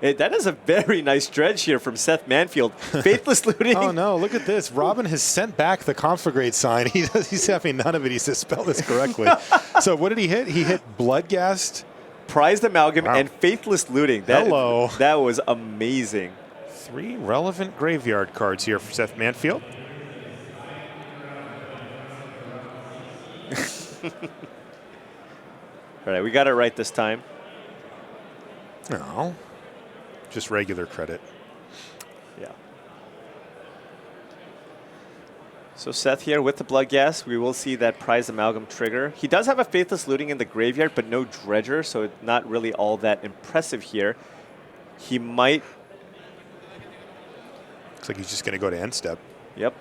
That is a very nice dredge here from Seth Manfield. Faithless looting. Oh no, look at this. Robin has sent back the Conflagrate sign. He's having none of it. He says, spell this correctly. So what did he hit? He hit Bloodghast, Prized Amalgam, and Faithless looting. Hello. That was amazing. 3 relevant graveyard cards here for Seth Manfield. All right, we got it right this time. No, just regular credit. Yeah. So Seth here with the Bloodghast. We will see that Prized Amalgam trigger. He does have a Faithless looting in the graveyard, but no Dredger, so it's not really all that impressive here. He might... Looks like he's just going to go to end step. Yep.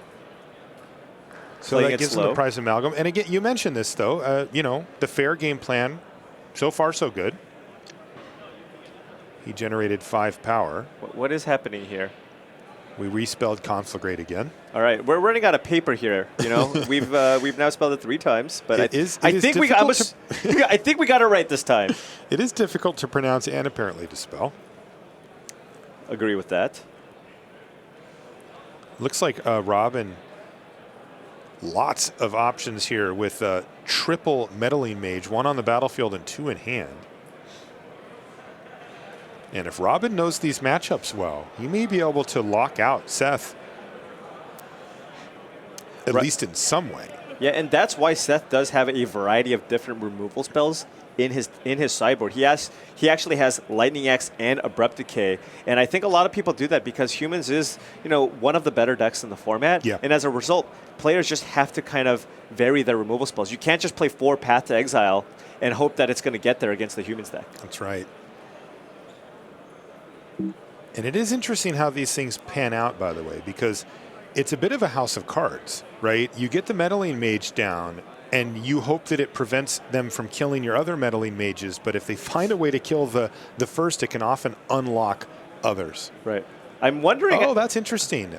So Playing that it gives him slow. the Prized Amalgam. And again, you mentioned this, though. You know, the fair game plan, so far so good. He generated 5 power. What is happening here? We respelled Conflagrate again. All right, we're running out of paper here. You know, we've now spelled it 3 times, but I think we got it right this time. It is difficult to pronounce and apparently to spell. Agree with that. Looks like Robin, lots of options here with triple Meddling Mage, 1 on the battlefield and 2 in hand. And if Robin knows these matchups well, he may be able to lock out Seth, at least in some way. Yeah, and that's why Seth does have a variety of different removal spells in his sideboard. He actually has Lightning Axe and Abrupt Decay, and I think a lot of people do that because Humans is, you know, one of the better decks in the format. Yeah. And as a result, players just have to kind of vary their removal spells. You can't just play 4 Path to Exile and hope that it's going to get there against the Humans deck. That's right. And it is interesting how these things pan out, by the way, because it's a bit of a house of cards, right? You get the Meddling Mage down, and you hope that it prevents them from killing your other Meddling Mages, but if they find a way to kill the first, it can often unlock others. Right. I'm wondering... Oh, that's interesting.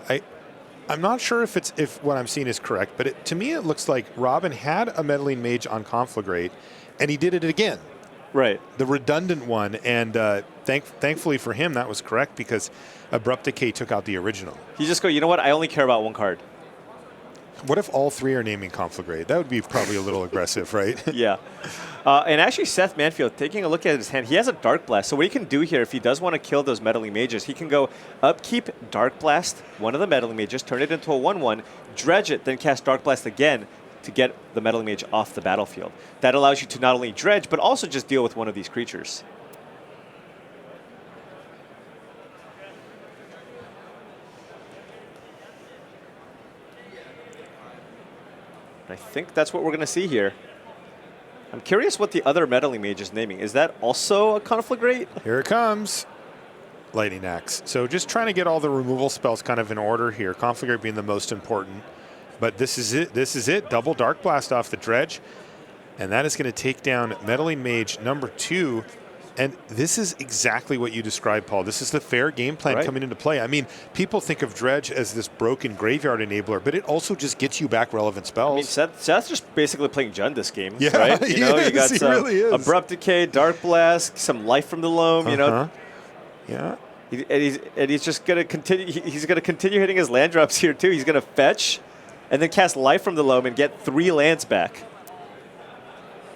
I'm not sure if what I'm seeing is correct, but to me it looks like Robin had a Meddling Mage on Conflagrate, and he did it again. Right. The redundant one, and thankfully for him, that was correct because Abrupt Decay took out the original. You just go, you know what? I only care about 1 card. What if all 3 are naming Conflagrate? That would be probably a little aggressive, right? Yeah. And actually, Seth Manfield, taking a look at his hand, he has a Dark Blast. So what he can do here, if he does want to kill those Meddling Mages, he can go upkeep Dark Blast, one of the Meddling Mages, turn it into a 1/1, dredge it, then cast Dark Blast again to get the Meddling Mage off the battlefield. That allows you to not only dredge, but also just deal with one of these creatures. I think that's what we're going to see here. I'm curious what the other Meddling Mage is naming. Is that also a Conflagrate? Here it comes. Lightning Axe. So just trying to get all the removal spells kind of in order here. Conflagrate being the most important. But this is it. This is it. Double Dark Blast off the dredge. And that is going to take down Meddling Mage number 2. And this is exactly what you described, Paul. This is the fair game plan coming into play. I mean, people think of Dredge as this broken graveyard enabler, but it also just gets you back relevant spells. I mean, Seth's just basically playing Jund this game, yeah, right? You know, you got some really Abrupt Decay, Dark Blast, some Life from the Loam, you know. Yeah. And he's just going to continue. He's going to continue hitting his land drops here, too. He's going to fetch and then cast Life from the Loam and get 3 lands back,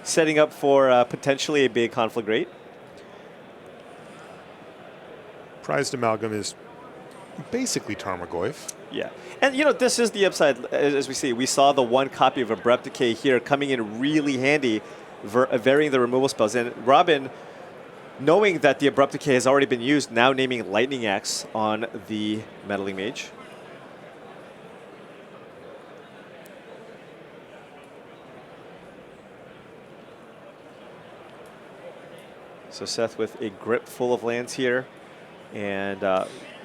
setting up for potentially a big Conflagrate. Prized Amalgam is basically Tarmogoyf. Yeah. And, you know, this is the upside, as we see. We saw the 1 copy of Abrupt Decay here coming in really handy, varying the removal spells. And Robin, knowing that the Abrupt Decay has already been used, now naming Lightning Axe on the Meddling Mage. So Seth with a grip full of lands here. And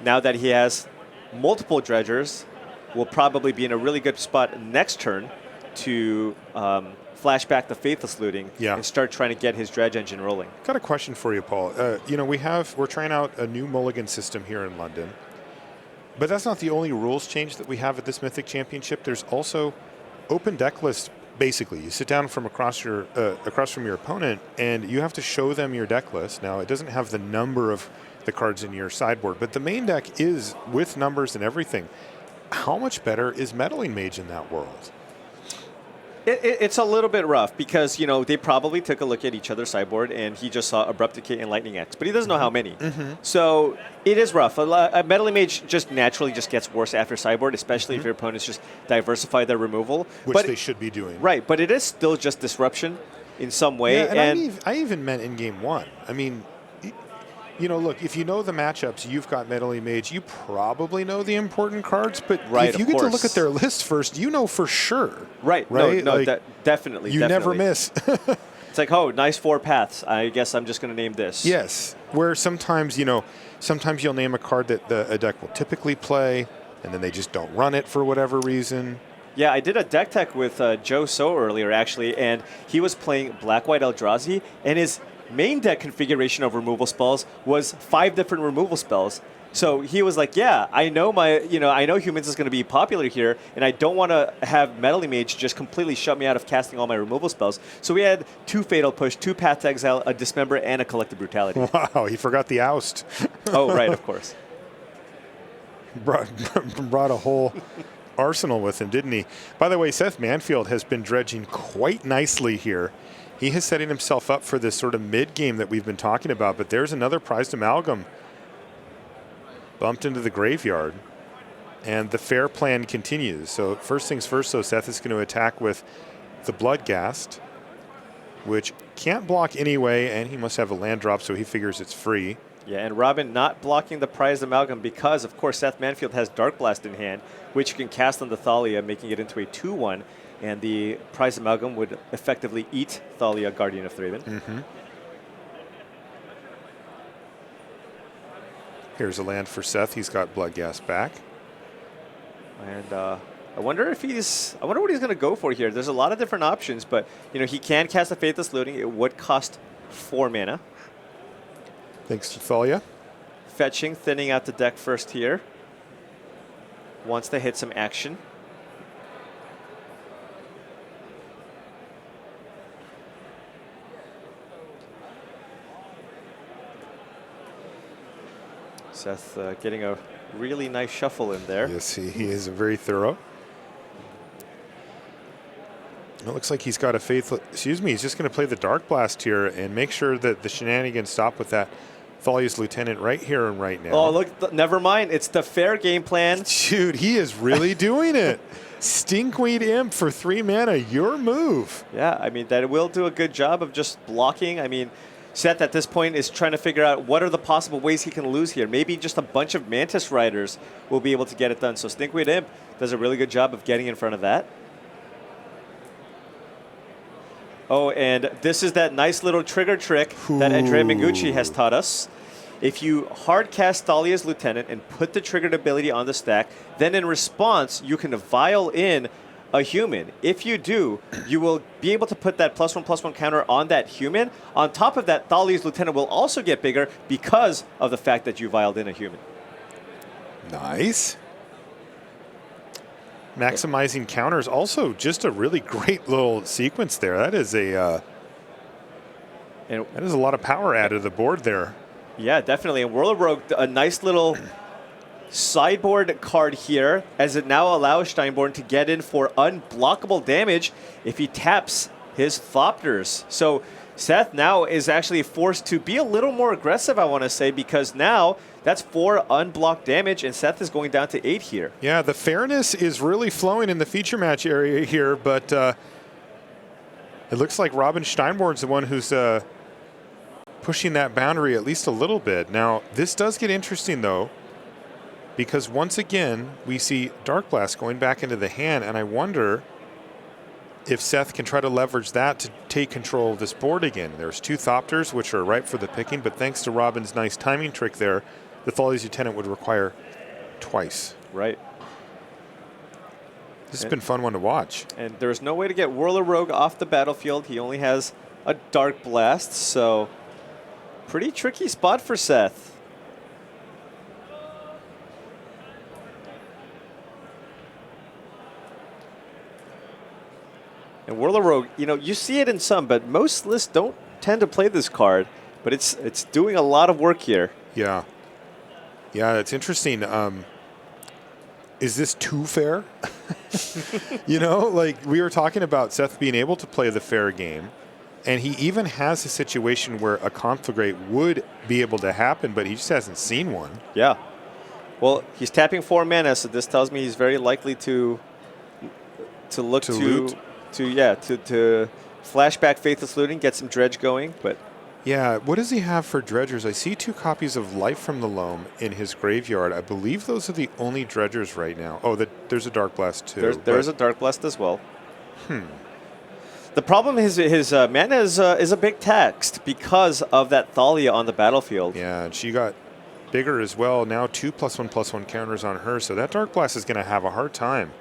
now that he has multiple Dredgers, will probably be in a really good spot next turn to flashback the Faithless looting and start trying to get his Dredge engine rolling. Got a question for you, Paul. You know, we're trying out a new Mulligan system here in London, but that's not the only rules change that we have at this Mythic Championship. There's also open deck list. Basically, you sit down from across from your opponent, and you have to show them your deck list. Now, it doesn't have the number of the cards in your sideboard. But the main deck is, with numbers and everything, how much better is Meddling Mage in that world? It's a little bit rough because, you know, they probably took a look at each other's sideboard and he just saw Abrupt Decay and Lightning X, but he doesn't know how many. So it is rough. A Meddling Mage just naturally just gets worse after sideboard, especially if your opponents just diversify their removal. Which they should be doing. Right, but it is still just disruption in some way. Yeah, and I even meant in game one. I mean, you know, look, if you know the matchups, you've got Meddling Mage, you probably know the important cards, but if you get to look at their list first, you know for sure. Right? No, like, definitely. You never miss. It's like, oh, nice 4 paths. I guess I'm just going to name this. Yes, where sometimes, you know, sometimes you'll name a card that a deck will typically play, and then they just don't run it for whatever reason. Yeah, I did a deck tech with Joe So earlier, actually, and he was playing Black-White Eldrazi, and his main deck configuration of removal spells was 5 different removal spells. So he was like, yeah, I know I know Humans is going to be popular here, and I don't want to have Meddling Mage just completely shut me out of casting all my removal spells. So we had 2 Fatal Push, 2 Path to Exile, a Dismember, and a Collective Brutality. Wow, he forgot the Oust. Oh, right, of course. Brought a whole arsenal with him, didn't he? By the way, Seth Manfield has been dredging quite nicely here. He is setting himself up for this sort of mid-game that we've been talking about, but there's another prized amalgam bumped into the graveyard, and the fair plan continues. So first things first, so Seth is going to attack with the Bloodghast, which can't block anyway, and he must have a land drop, so he figures it's free. Yeah, and Robin not blocking the prized amalgam because, of course, Seth Manfield has Dark Blast in hand, which you can cast on the Thalia, making it into a 2/1. And the prized amalgam would effectively eat Thalia, Guardian of Thraben. Here's a land for Seth. He's got Bloodghast back. And I wonder what he's going to go for here. There's a lot of different options, but you know he can cast a Faithless Looting. It would cost 4 mana. Thanks to Thalia. Fetching, thinning out the deck first here. Wants to hit some action. Seth getting a really nice shuffle in there. Yes, he is very thorough. It looks like he's got a faithful. Excuse me. He's just going to play the Dark Blast here and make sure that the shenanigans stop with that Thalia's Lieutenant right here and right now. Oh, look! Never mind. It's the fair game plan. Dude, he is really doing it. Stinkweed Imp for 3 mana. Your move. Yeah, I mean that will do a good job of just blocking. I mean, Seth at this point is trying to figure out what are the possible ways he can lose here. Maybe just a bunch of Mantis Riders will be able to get it done. So Stinkweed Imp does a really good job of getting in front of that. Oh, and this is that nice little trigger trick that Andrea Mingucci has taught us. If you hard cast Thalia's Lieutenant and put the triggered ability on the stack, then in response, you can vial in a human. If you do, you will be able to put that +1/+1 counter on that human. On top of that, Thalia's Lieutenant will also get bigger because of the fact that you vialed in a human. Nice. Maximizing counters, also just a really great little sequence there. That is a lot of power added to the board there. Yeah, definitely. And Whirl of Rogue, a nice little sideboard card here, as it now allows Steinborn to get in for unblockable damage if he taps his Thopters. So Seth now is actually forced to be a little more aggressive, I want to say, because now that's 4 unblocked damage, and Seth is going down to 8 here. Yeah, the fairness is really flowing in the feature match area here, but it looks like Robin Steinborn's the one who's pushing that boundary at least a little bit. Now, this does get interesting, though, because once again, we see Dark Blast going back into the hand, and I wonder if Seth can try to leverage that to take control of this board again. There's 2 Thopters, which are ripe for the picking, but thanks to Robin's nice timing trick there, the Thalia's Lieutenant would require twice. Right. This has been a fun one to watch. And there's no way to get Whirler Rogue off the battlefield. He only has a Dark Blast, so pretty tricky spot for Seth. And Whirler Rogue, you know, you see it in some, but most lists don't tend to play this card. But it's doing a lot of work here. Yeah. Yeah, it's interesting. Is this too fair? You know, like we were talking about Seth being able to play the fair game, and he even has a situation where a conflagrate would be able to happen, but he just hasn't seen one. Yeah. Well, he's tapping 4 mana, so this tells me he's very likely to look to loot? to flashback Faithless looting, get some dredge going, but Yeah, what does he have for dredgers? I see 2 copies of Life from the Loam in his graveyard. I believe those are the only dredgers right now. Oh, there's a Dark Blast too. there's a Dark Blast as well. The problem is his mana is a big taxed because of that Thalia on the battlefield. Yeah, and she got bigger as well. Now 2+1/+1 counters on her, so that Dark Blast is going to have a hard time.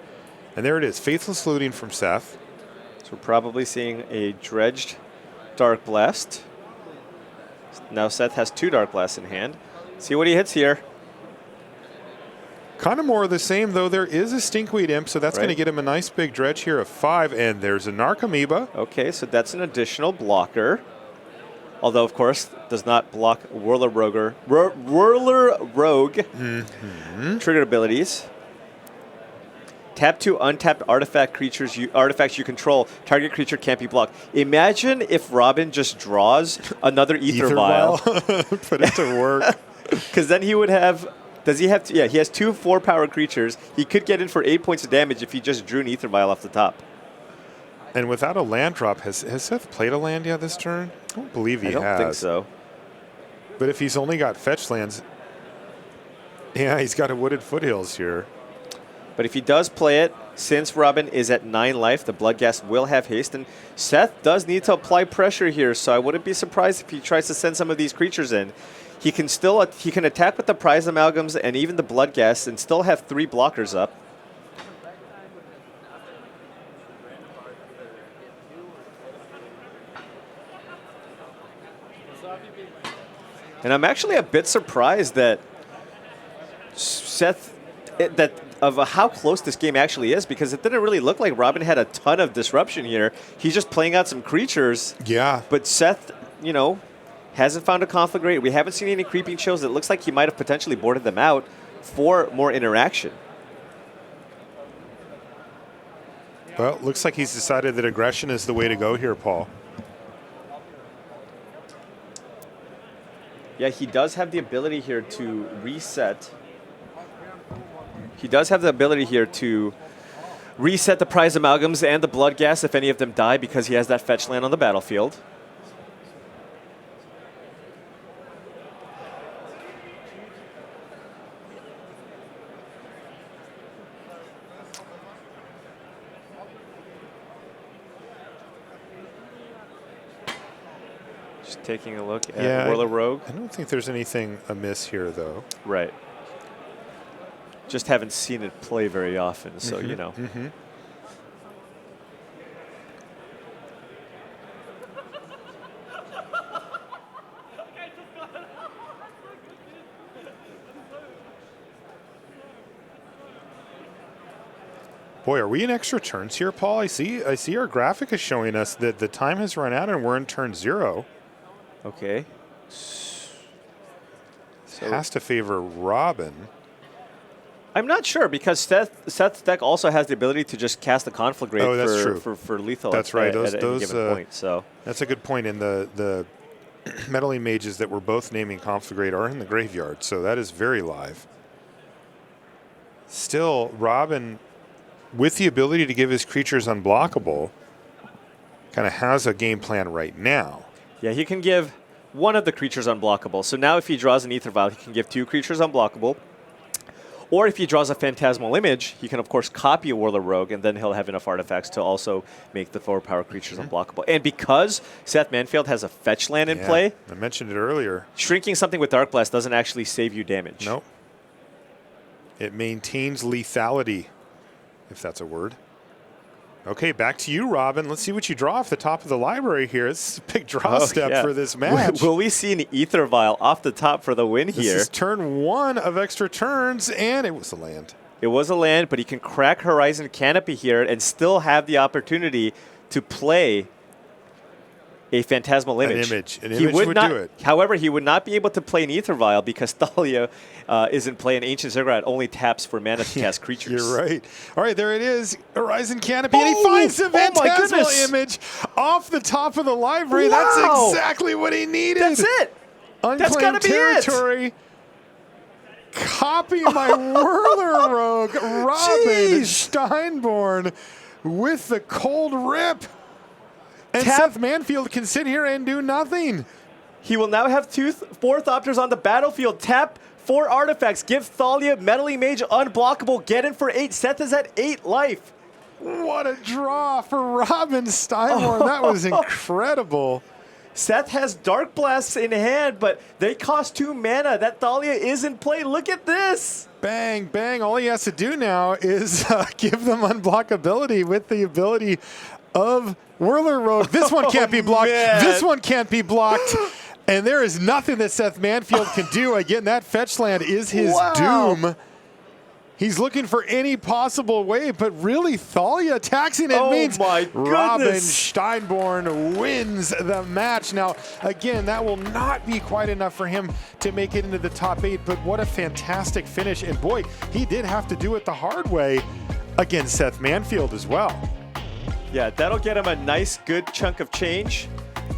And there it is, Faithless looting from Seth. So we're probably seeing a dredged Dark Blast. Now Seth has 2 Dark Blasts in hand. See what he hits here. Kind of more of the same, though. There is a Stinkweed Imp, so that's Right. going to get him a nice big dredge here of 5, and there's a Narcomoeba. Okay, so that's an additional blocker. Although, of course, does not block Whirler Rogue triggered abilities. Tap 2 untapped artifacts you control. Target creature can't be blocked. Imagine if Robin just draws another Ether Vial. Put it to work. Because then he would have... Does he have... Yeah, he has 2 4-power creatures. He could get in for 8 points of damage if he just drew an Ether Vial off the top. And without a land drop, has Seth played a land yet this turn? I don't believe he has. I don't think so. But if he's only got fetch lands... Yeah, he's got a Wooded Foothills here. But if he does play it, since Robin is at 9 life, the Bloodghast will have haste. And Seth does need to apply pressure here, so I wouldn't be surprised if he tries to send some of these creatures in. He can still he can attack with the Prize Amalgams and even the Bloodghast and still have 3 blockers up. And I'm actually a bit surprised that Seth... of how close this game actually is, because it didn't really look like Robin had a ton of disruption here. He's just playing out some creatures. Yeah. But Seth, you know, hasn't found a conflagrate. We haven't seen any creeping chills. It looks like he might have potentially boarded them out for more interaction. Well, looks like he's decided that aggression is the way to go here, Paul. Yeah, he does have the ability here to reset. He does have the ability here to reset the Prize Amalgams and the Bloodghast if any of them die, because he has that fetch land on the battlefield. Just taking a look at Whirler Rogue. I don't think there's anything amiss here, though. Right. Just haven't seen it play very often, so you know. Boy, are we in extra turns here, Paul? I see our graphic is showing us that the time has run out and we're in turn 0. Okay. It has to favor Robin. I'm not sure, because Seth's deck also has the ability to just cast a conflagrate for lethal. That's right. At any given point. So that's a good point. In the meddling mages that we're both naming conflagrate are in the graveyard, so that is very live. Still, Robin, with the ability to give his creatures unblockable, kind of has a game plan right now. Yeah, he can give one of the creatures unblockable. So now if he draws an Ether Vial, he can give 2 creatures unblockable. Or if he draws a Phantasmal Image, he can, of course, copy a Whirler Rogue, and then he'll have enough artifacts to also make the 4-power creatures unblockable. And because Seth Manfield has a fetch land in play, I mentioned it earlier, shrinking something with Dark Blast doesn't actually save you damage. Nope. It maintains lethality, if that's a word. Okay, back to you, Robin. Let's see what you draw off the top of the library here. This is a big draw step for this match. Will we see an Ether Vial off the top for the win here? This is turn 1 of extra turns, and it was a land. It was a land, but he can crack Horizon Canopy here and still have the opportunity to play a Phantasmal image. An image would not, do it. However, he would not be able to play an Ether Vial because Thalia isn't playing Ancient Ziggurat, only taps for mana to cast creatures. You're right. All right, there it is. Horizon Canopy, and he finds the Phantasmal image off the top of the library. Wow. That's exactly what he needed. That's it. Unclaimed That's gotta be territory. Copy my Whirler Rogue, Robin Steinborn with the cold rip. And Seth Manfield can sit here and do nothing. He will now have 4 Thopters on the battlefield. Tap 4 artifacts. Give Thalia, Meddling Mage, Unblockable. Get in for 8. Seth is at 8 life. What a draw for Robin Steinborn. That was incredible. Seth has Dark Blasts in hand, but they cost 2 mana. That Thalia is in play. Look at this. Bang, bang. All he has to do now is give them unblockability with the ability of Whirler Rogue. This one can't be blocked. Man. This one can't be blocked. And there is nothing that Seth Manfield can do. Again, that fetch land is his doom. He's looking for any possible way, but really Thalia taxing it means Robin Steinborn wins the match. Now, again, that will not be quite enough for him to make it into the top 8, but what a fantastic finish. And boy, he did have to do it the hard way against Seth Manfield as well. Yeah, that'll get him a nice, good chunk of change.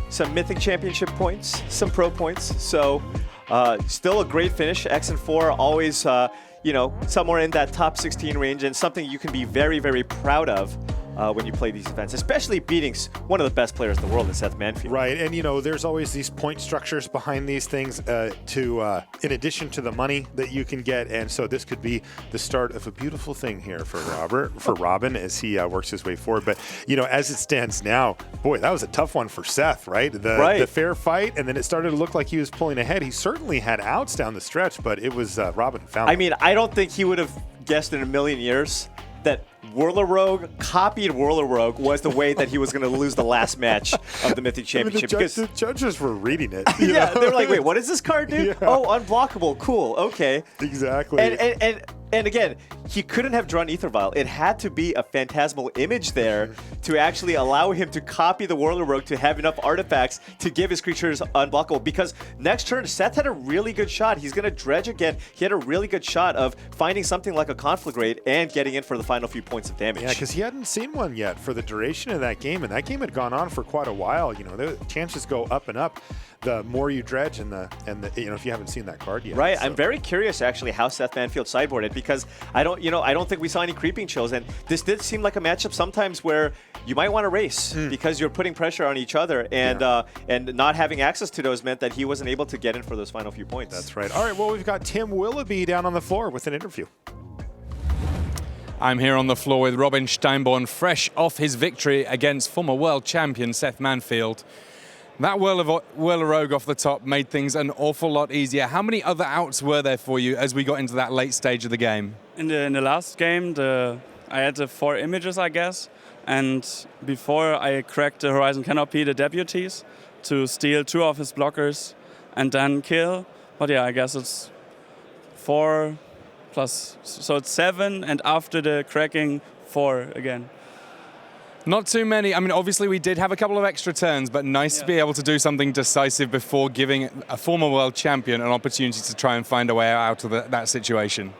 Some Mythic Championship points, some Pro points. So still a great finish. X and 4 always, somewhere in that top 16 range, and something you can be very, very proud of when you play these events, especially beating one of the best players in the world in Seth Manfield. Right, and there's always these point structures behind these things in addition to the money that you can get, and so this could be the start of a beautiful thing here for Robin as he works his way forward. But as it stands now, boy, that was a tough one for Seth, right? The fair fight, and then it started to look like he was pulling ahead. He certainly had outs down the stretch, but it was Robin found. I mean, I don't think he would have guessed in a million years that Whirler Rogue, copied Whirler Rogue, was the way that he was going to lose the last match of the Mythic Championship. The judges were reading it. Yeah, they were like, wait, what does this card do? Yeah. Oh, Unblockable, cool, okay. Exactly. And again, he couldn't have drawn Ether Vial. It had to be a Phantasmal image there to actually allow him to copy the Whirler Rogue to have enough artifacts to give his creatures unblockable. Because next turn, Seth had a really good shot. He's going to Dredge again. He had a really good shot of finding something like a Conflagrate and getting in for the final few points of damage. Yeah, because he hadn't seen one yet for the duration of that game, and that game had gone on for quite a while. The chances go up and up the more you Dredge and the if you haven't seen that card yet. Right. So. I'm very curious actually how Seth Manfield sideboarded, because I don't think we saw any creeping chills, and this did seem like a matchup sometimes where you might want to race because you're putting pressure on each other, and not having access to those meant that he wasn't able to get in for those final few points. That's right. All right, well, we've got Tim Willoughby down on the floor with an interview. I'm here on the floor with Robin Steinborn, fresh off his victory against former world champion Seth Manfield. That Whirler Rogue off the top made things an awful lot easier. How many other outs were there for you as we got into that late stage of the game? In the last game, I had the 4 images, I guess, and before I cracked the Horizon Canopy, the deputies, to steal 2 of his blockers and then kill. But yeah, I guess it's 4 plus, so it's 7, and after the cracking, 4 again. Not too many. I mean, obviously we did have a couple of extra turns, but nice to be able to do something decisive before giving a former world champion an opportunity to try and find a way out of that situation.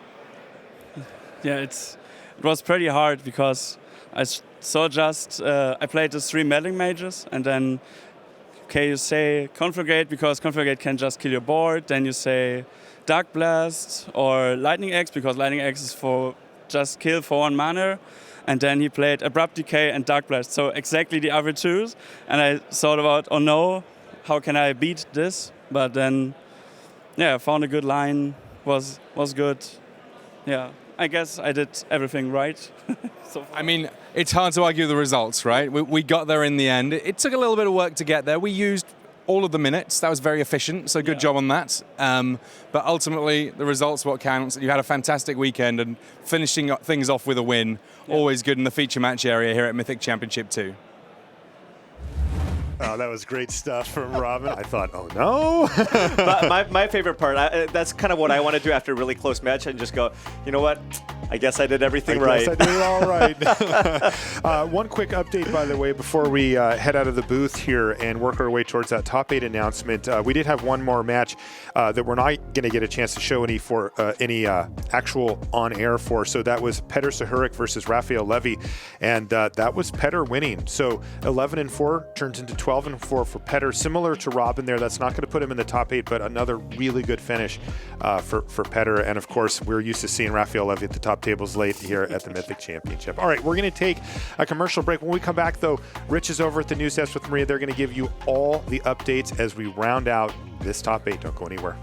Yeah, it was pretty hard because I played the 3 meddling mages, and then you say Conflagrate because Conflagrate can just kill your board. Then you say Dark Blast or Lightning Axe because Lightning Axe is for just kill for 1 mana. And then he played Abrupt Decay and Dark Blast, so exactly the other 2s. And I thought about, oh no, how can I beat this? But then, I found a good line, was good. Yeah, I guess I did everything right. So I mean, it's hard to argue the results, right? We got there in the end. It took a little bit of work to get there. We used all of the minutes. That was very efficient, so good job on that. But ultimately, the results what counts. You had a fantastic weekend, and finishing things off with a win, always good in the feature match area here at Mythic Championship 2. Oh, that was great stuff from Robin. I thought, oh no. But my favorite part, that's kind of what I want to do after a really close match and just go, you know what? I guess I did everything right. I did it all right. One quick update, by the way, before we head out of the booth here and work our way towards that top 8 announcement. We did have one more match that we're not going to get a chance to show any actual on-air for. So that was Petr Sahuric versus Rafael Levy, and that was Petr winning. So 11-4 turns into 12-4 for Petr. Similar to Robin there, that's not going to put him in the top 8, but another really good finish for Petr. And of course, we're used to seeing Rafael Levy at the top tables late here at the Mythic Championship. All right, we're going to take a commercial break. When we come back, though, Rich is over at the news desk with Maria. They're going to give you all the updates as we round out this top 8. Don't go anywhere.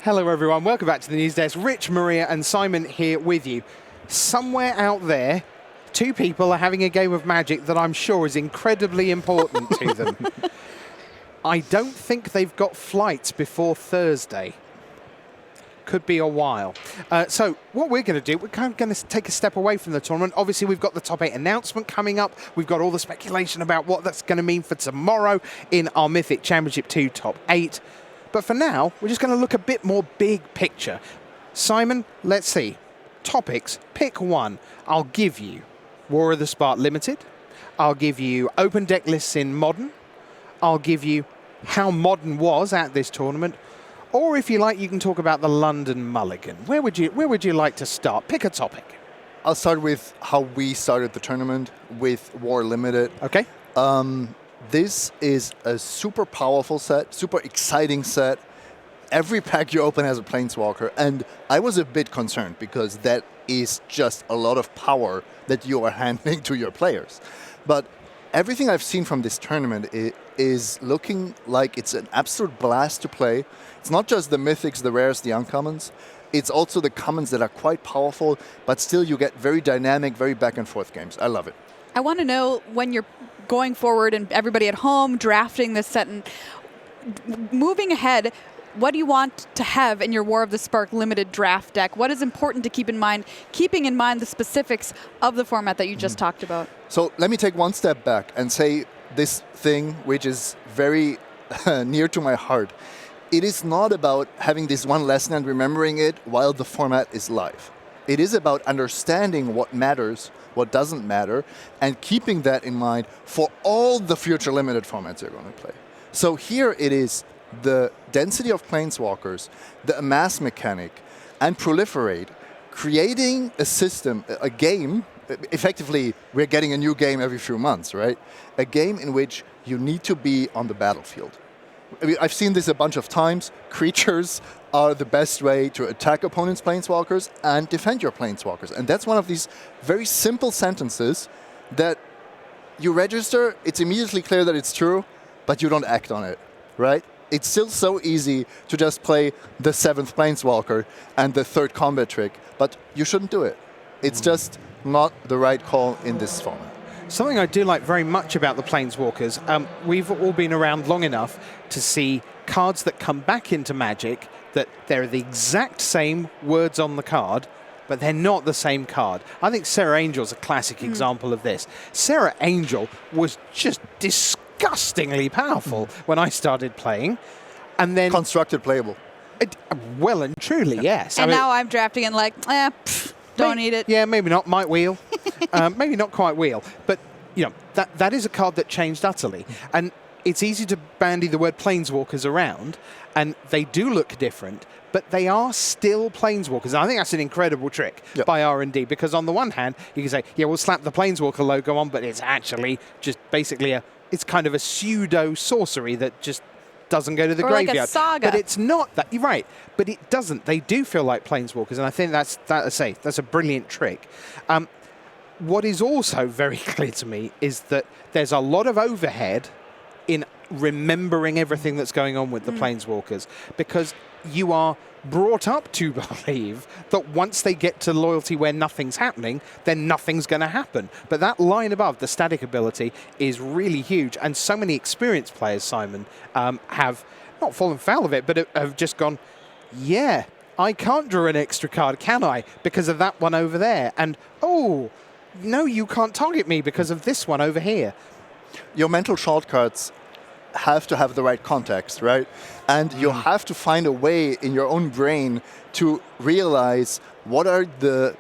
Hello everyone, welcome back to the news desk. Rich, Maria and Simon here with you. Somewhere out there, two people are having a game of Magic that I'm sure is incredibly important to them. I don't think they've got flights before Thursday. Could be a while. So what we're going to do, we're kind of going to take a step away from the tournament. Obviously, we've got the top 8 announcement coming up. We've got all the speculation about what that's going to mean for tomorrow in our Mythic Championship 2 top 8. But for now, we're just going to look a bit more big picture. Simon, let's see. Topics, pick one. I'll give you War of the Spark Limited. I'll give you open deck lists in Modern. I'll give you how Modern was at this tournament. Or if you like, you can talk about the London Mulligan. Where would you like to start? Pick a topic. I'll start with how we started the tournament with War Limited. Okay. This is a super powerful set, super exciting set. Every pack you open has a Planeswalker, and I was a bit concerned because that is just a lot of power that you are handing to your players. But everything I've seen from this tournament is looking like it's an absolute blast to play. It's not just the mythics, the rares, the uncommons. It's also the commons that are quite powerful, but still you get very dynamic, very back and forth games. I love it. I want to know, when you're going forward and everybody at home drafting this set and moving ahead, what do you want to have in your War of the Spark limited draft deck? What is important to keep in mind, keeping in mind the specifics of the format that you just talked about? So let me take one step back and say this thing, which is very near to my heart. It is not about having this one lesson and remembering it while the format is live. It is about understanding what matters, what doesn't matter, and keeping that in mind for all the future limited formats you're going to play. So here it is the density of Planeswalkers, the amass mechanic, and Proliferate, creating a system, a game. Effectively, we're getting a new game every few months, right? A game in which you need to be on the battlefield. I mean, I've seen this a bunch of times. Creatures are the best way to attack opponents' Planeswalkers and defend your Planeswalkers. And that's one of these very simple sentences that you register, it's immediately clear that it's true, but you don't act on it, right? It's still so easy to just play the 7th Planeswalker and the 3rd combat trick, but you shouldn't do it. It's just not the right call in this format. Something I do like very much about the Planeswalkers, we've all been around long enough to see cards that come back into Magic that they're the exact same words on the card, but they're not the same card. I think Serra Angel's a classic example of this. Serra Angel was just disgustingly powerful when I started playing, and then constructed playable. Well and truly, yes. And now I'm drafting and don't need it. Yeah, maybe not. Might wheel. Maybe not quite wheel. But that is a card that changed utterly. And it's easy to bandy the word Planeswalkers around, and they do look different, but they are still Planeswalkers. And I think that's an incredible trick by R&D, because on the one hand, you can say, yeah, we'll slap the Planeswalker logo on, but it's actually just basically it's kind of a pseudo sorcery that just doesn't go to the graveyard. Like a saga. But it's not that. You're right. But it doesn't. They do feel like Planeswalkers, and I think that's a brilliant trick. What is also very clear to me is that there's a lot of overhead in remembering everything that's going on with the Planeswalkers, because you are brought up to believe that once they get to loyalty where nothing's happening, then nothing's going to happen. But that line above, the static ability, is really huge. And so many experienced players, Simon, have not fallen foul of it, but have just gone, yeah, I can't draw an extra card, can I? Because of that one over there. And, oh, no, you can't target me because of this one over here. Your mental shortcuts have to have the right context, right? And you have to find a way in your own brain to realize what are the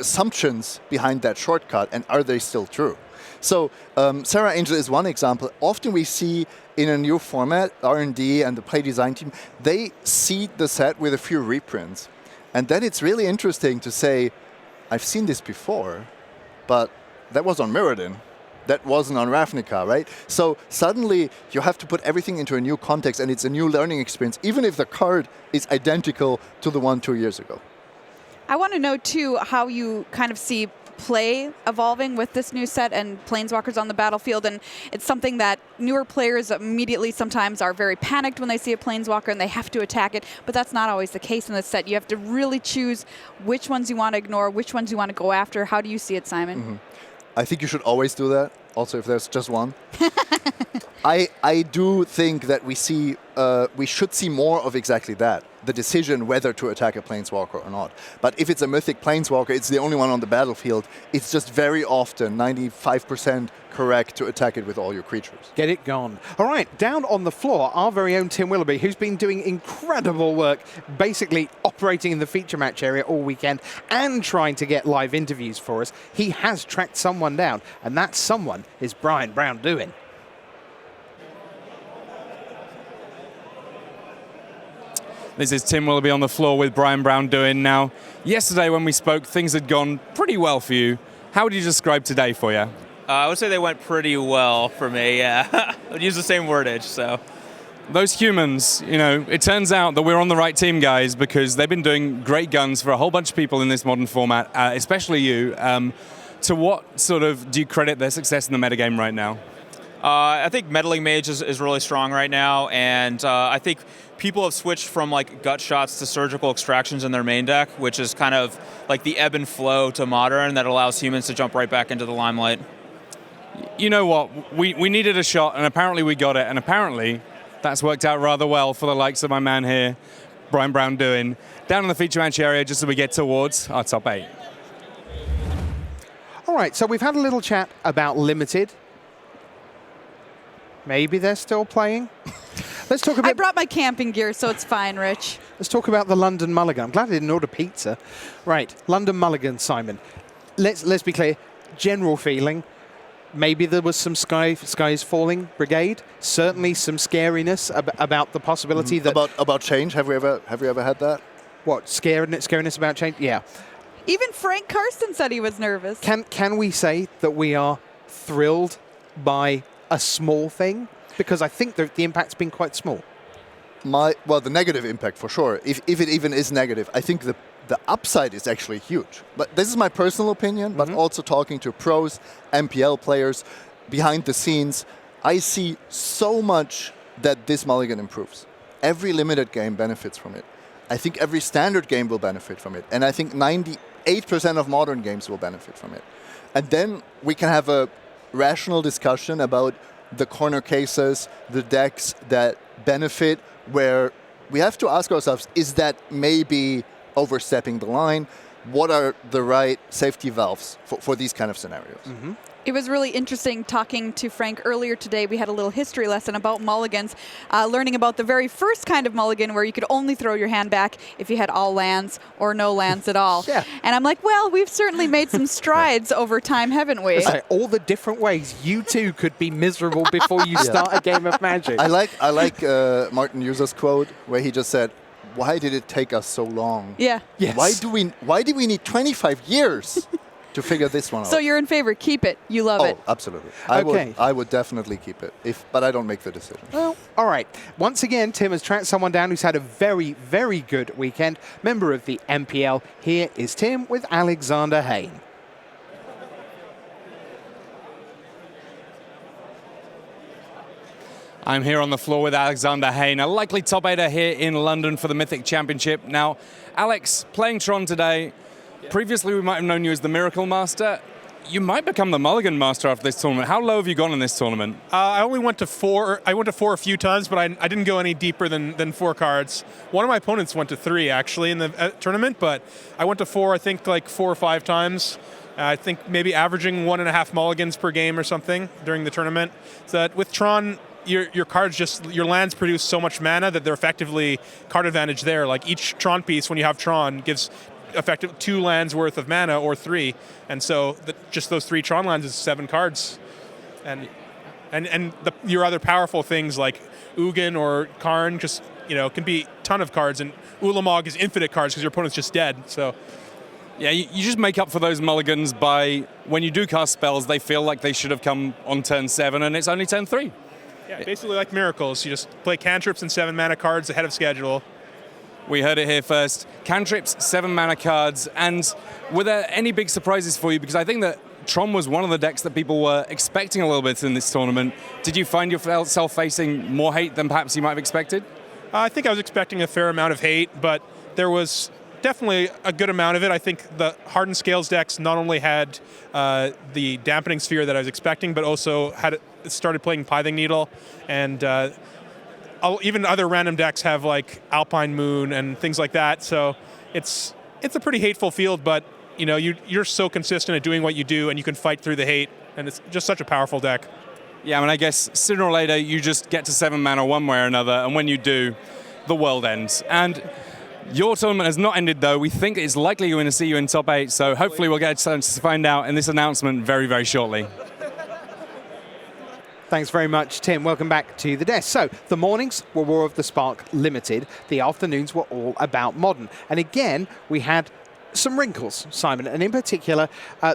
assumptions behind that shortcut, and are they still true? So Serra Angel is one example. Often we see in a new format, R&D and the play design team, they seed the set with a few reprints. And then it's really interesting to say, I've seen this before, but that was on Mirrodin. That wasn't on Ravnica, right? So suddenly you have to put everything into a new context, and it's a new learning experience, even if the card is identical to the one 2 years ago. I want to know, too, how you kind of see play evolving with this new set and Planeswalkers on the battlefield, and it's something that newer players immediately sometimes are very panicked when they see a Planeswalker and they have to attack it, but that's not always the case in this set. You have to really choose which ones you want to ignore, which ones you want to go after. How do you see it, Simon? Mm-hmm. I think you should always do that, also if there's just one. I do think that we should see more of exactly that, the decision whether to attack a Planeswalker or not. But if it's a Mythic Planeswalker, it's the only one on the battlefield, it's just very often 95% correct to attack it with all your creatures. Get it gone. All right, down on the floor, our very own Tim Willoughby, who's been doing incredible work, basically operating in the feature match area all weekend and trying to get live interviews for us. He has tracked someone down, and that someone is Brian Brown-Duin. This is Tim Willoughby on the floor with Brian Brown-Duin now. Yesterday when we spoke, things had gone pretty well for you. How would you describe today for you? I would say they went pretty well for me, yeah. I would use the same wordage, so. Those humans, it turns out that we're on the right team, guys, because they've been doing great guns for a whole bunch of people in this modern format, especially you. To what sort of do you credit their success in the metagame right now? I think Meddling Mage is really strong right now, and I think people have switched from like gut shots to surgical extractions in their main deck, which is kind of like the ebb and flow to modern that allows humans to jump right back into the limelight. You know what? We needed a shot, and apparently we got it, and apparently that's worked out rather well for the likes of my man here, Brian Brown-Duin. Down in the feature match area, just as we get towards our top 8. All right, so we've had a little chat about Limited. Maybe they're still playing. Let's talk about. I brought my camping gear, so it's fine, Rich. Let's talk about the London Mulligan. I'm glad I didn't order pizza. Right, London Mulligan, Simon. Let's be clear. General feeling. Maybe there was some skies falling brigade. Certainly some scariness about the possibility that about change. Have we ever had that? What scariness about change? Yeah. Even Frank Karsten said he was nervous. Can we say that we are thrilled by a small thing? Because I think the impact's been quite small. The negative impact for sure. If it even is negative, I think the upside is actually huge. But this is my personal opinion, but also talking to pros, MPL players, behind the scenes, I see so much that this mulligan improves. Every limited game benefits from it. I think every standard game will benefit from it. And I think 98% of modern games will benefit from it. And then we can have a rational discussion about the corner cases, the decks that benefit, where we have to ask ourselves, is that maybe overstepping the line? What are the right safety valves for these kind of scenarios? Mm-hmm. It was really interesting talking to Frank earlier today. We had a little history lesson about mulligans, learning about the very first kind of mulligan where you could only throw your hand back if you had all lands or no lands at all. Yeah. And I'm like, well, we've certainly made some strides over time, haven't we? All the different ways you too could be miserable before you start a game of Magic. I like Martin User's quote where he just said, "Why did it take us so long? Yeah. Yes. Why do we need 25 years to figure this one out?" So you're in favor. Keep it. You love it. Oh, absolutely. Okay. I would definitely keep it, but I don't make the decision. Well, all right. Once again, Tim has tracked someone down who's had a very, very good weekend. Member of the MPL. Here is Tim with Alexander Hayne. I'm here on the floor with Alexander Hayne, a likely top 8er here in London for the Mythic Championship. Now, Alex, playing Tron today, previously we might have known you as the Miracle Master. You might become the Mulligan Master after this tournament. How low have you gone in this tournament? I only went to 4. I went to 4 a few times, but I didn't go any deeper than 4 cards. One of my opponents went to 3, actually, in the tournament, but I went to 4, I think, like 4 or 5 times. I think maybe averaging 1.5 mulligans per game or something during the tournament. So that with Tron, your cards your lands produce so much mana that they're effectively card advantage there. Like each Tron piece, when you have Tron, gives effective 2 lands worth of mana or 3, and so just those 3 Tron lands is 7 cards, and your other powerful things like Ugin or Karn just can be a ton of cards, and Ulamog is infinite cards because your opponent's just dead. So. Yeah, you just make up for those mulligans by when you do cast spells, they feel like they should have come on turn 7, and it's only turn 3. Yeah, basically like miracles. You just play cantrips and 7 mana cards ahead of schedule. We heard it here first. Cantrips, 7 mana cards, and were there any big surprises for you? Because I think that Tron was one of the decks that people were expecting a little bit in this tournament. Did you find yourself facing more hate than perhaps you might have expected? I think I was expecting a fair amount of hate, but there was definitely a good amount of it. I think the Hardened Scales decks not only had the Dampening Sphere that I was expecting, but also started playing Pithing Needle, and even other random decks have like Alpine Moon and things like that. So it's a pretty hateful field, but you're so consistent at doing what you do, and you can fight through the hate, and it's just such a powerful deck. Yeah, I mean, I guess sooner or later you just get to 7 mana one way or another, and when you do, the world ends. And your tournament has not ended, though. We think it's likely we're going to see you in top 8, so hopefully we'll get a chance to find out in this announcement very, very shortly. Thanks very much, Tim. Welcome back to the desk. So, the mornings were War of the Spark Limited. The afternoons were all about Modern. And again, we had some wrinkles, Simon, and in particular,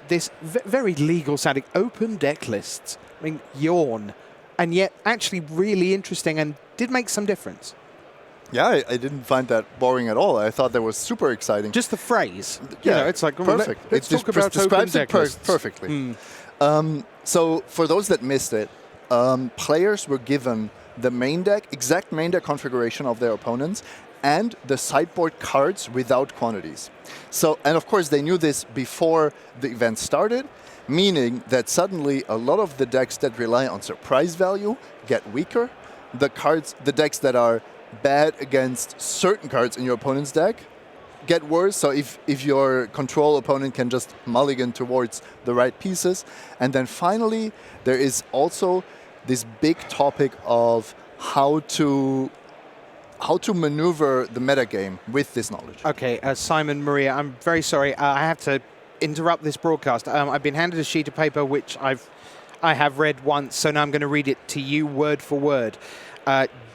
this very legal-sounding open deck lists. I mean, yawn. And yet, actually really interesting and did make some difference. Yeah, I didn't find that boring at all. I thought that was super exciting. Just the phrase. Yeah, it's like, perfect. Let's talk about describes open it deck lists. perfectly. So for those that missed it, players were given the main deck, exact main deck configuration of their opponents, and the sideboard cards without quantities. So, and of course they knew this before the event started, meaning that suddenly a lot of the decks that rely on surprise value get weaker. The decks that are bad against certain cards in your opponent's deck get worse. So if your control opponent can just mulligan towards the right pieces. And then finally, there is also this big topic of how to maneuver the metagame with this knowledge. Okay, Simon, Maria, I'm very sorry. I have to interrupt this broadcast. I've been handed a sheet of paper which I have read once, so now I'm going to read it to you word for word.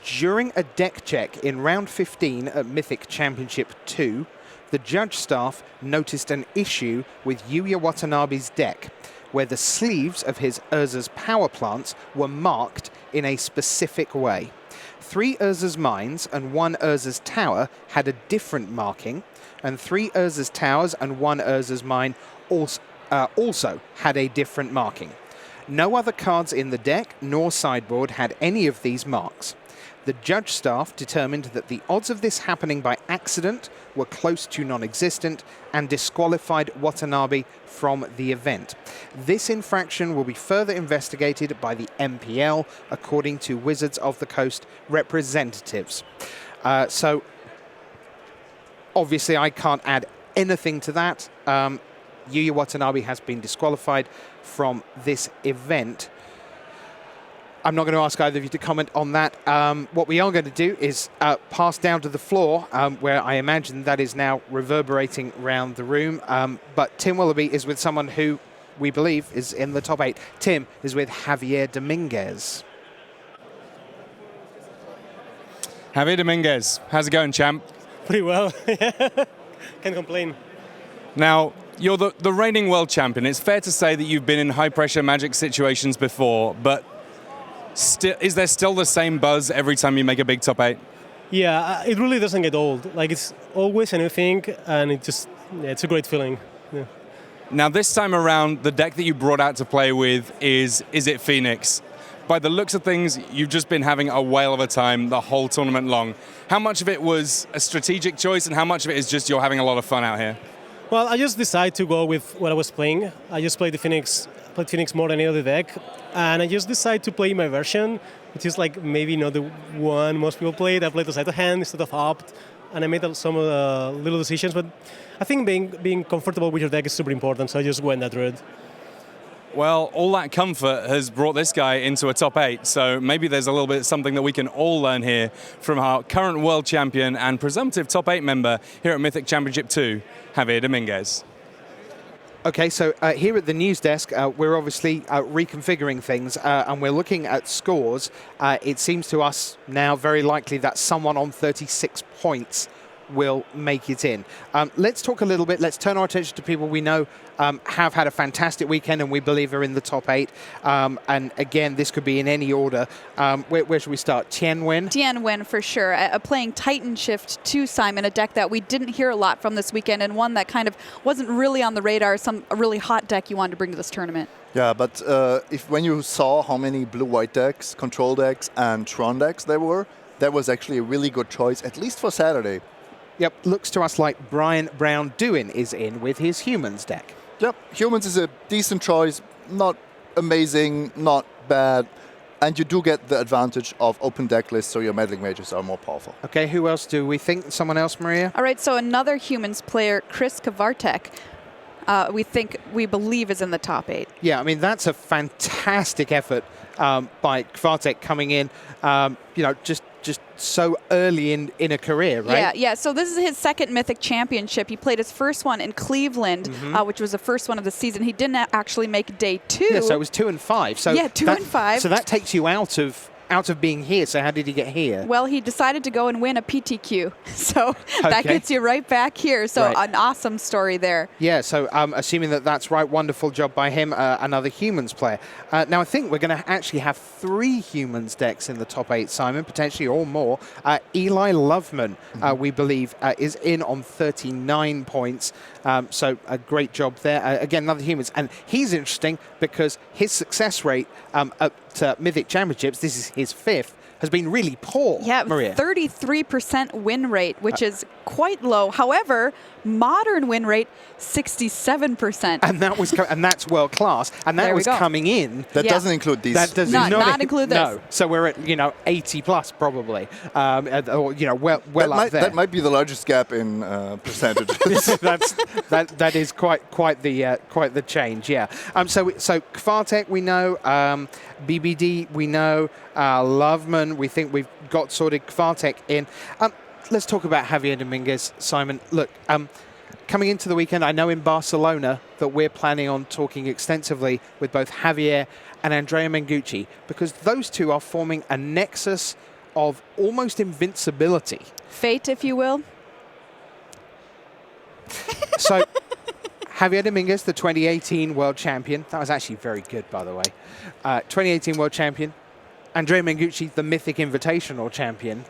During a deck check in round 15 at Mythic Championship 2, the judge staff noticed an issue with Yuya Watanabe's deck, where the sleeves of his Urza's power plants were marked in a specific way. 3 Urza's mines and 1 Urza's tower had a different marking, and 3 Urza's towers and 1 Urza's mine also had a different marking. No other cards in the deck nor sideboard had any of these marks. The judge staff determined that the odds of this happening by accident were close to non-existent and disqualified Watanabe from the event. This infraction will be further investigated by the MPL, according to Wizards of the Coast representatives. So, obviously, I can't add anything to that. Yuya Watanabe has been disqualified from this event. I'm not going to ask either of you to comment on that. What we are going to do is pass down to the floor, where I imagine that is now reverberating around the room. But Tim Willoughby is with someone who we believe is in the top 8. Tim is with Javier Dominguez. Javier Dominguez, how's it going, champ? Pretty well. Can't complain. Now, you're the reigning world champion. It's fair to say that you've been in high-pressure Magic situations before, but is there still the same buzz every time you make a big top 8? Yeah, it really doesn't get old. Like, it's always a new thing, and it's a great feeling. Yeah. Now, this time around, the deck that you brought out to play with is it Phoenix? By the looks of things, you've just been having a whale of a time the whole tournament long. How much of it was a strategic choice, and how much of it is just you're having a lot of fun out here? Well, I just decided to go with what I was playing. I just played Phoenix more than any other deck, and I just decided to play my version, which is like maybe not the one most people played. I played the side of hand instead of opt, and I made some little decisions, but I think being comfortable with your deck is super important, so I just went that route. Well, all that comfort has brought this guy into a top 8, so maybe there's a little bit something that we can all learn here from our current world champion and presumptive top 8 member here at Mythic Championship 2, Javier Dominguez. Okay, so here at the news desk, we're obviously reconfiguring things, and we're looking at scores. It seems to us now very likely that someone on 36 points will make it in. Let's talk a little bit. Let's turn our attention to people we know have had a fantastic weekend and we believe are in the top 8. And again, this could be in any order. Where should we start? Tianwen? Tianwen for sure. Playing Titan Shift 2, Simon, a deck that we didn't hear a lot from this weekend and one that kind of wasn't really on the radar, a really hot deck you wanted to bring to this tournament. Yeah, but when you saw how many blue-white decks, control decks, and Tron decks there were, that was actually a really good choice, at least for Saturday. Yep, looks to us like Brian Brown-Dewin is in with his Humans deck. Yep, Humans is a decent choice, not amazing, not bad, and you do get the advantage of open deck lists, so your meddling mages are more powerful. Okay, who else do we think? Someone else, Maria? All right, so another Humans player, Chris Kavartek, we believe is in the top 8. Yeah, I mean, that's a fantastic effort by Kvartek coming in, just so early in a career, right? Yeah. So this is his second Mythic Championship. He played his first one in Cleveland, which was the first one of the season. He didn't actually make day 2. Yeah, so it was 2 and 5. So yeah, 2 and 5. So that takes you out of being here. So how did he get here? Well, he decided to go and win a PTQ. So that gets you right back here. So an awesome story there. Yeah, so assuming that's right, wonderful job by him, another Humans player. Now, I think we're going to actually have 3 Humans decks in the top 8, Simon, potentially or more. Eli Loveman, we believe, is in on 39 points. So a great job there. Again, another Humans. And he's interesting because his success rate at Mythic Championships, this is his 5th, has been really poor. Yeah, Maria. 33% win rate, which is quite low. However, modern win rate, 67%. And that's world class. And that was coming in. That doesn't include these. That does not include this. No. So we're at 80 plus probably, or well up there. That might be the largest gap in percentages. that is quite the change. Yeah. So Kvartek we know, BBD we know, Loveman we think we've got sorted. Kvartek in. Let's talk about Javier Dominguez, Simon. Look, coming into the weekend, I know in Barcelona that we're planning on talking extensively with both Javier and Andrea Mengucci because those two are forming a nexus of almost invincibility. Fate, if you will. So, Javier Dominguez, the 2018 world champion. That was actually very good, by the way. 2018 world champion. Andrea Mengucci, the Mythic Invitational champion.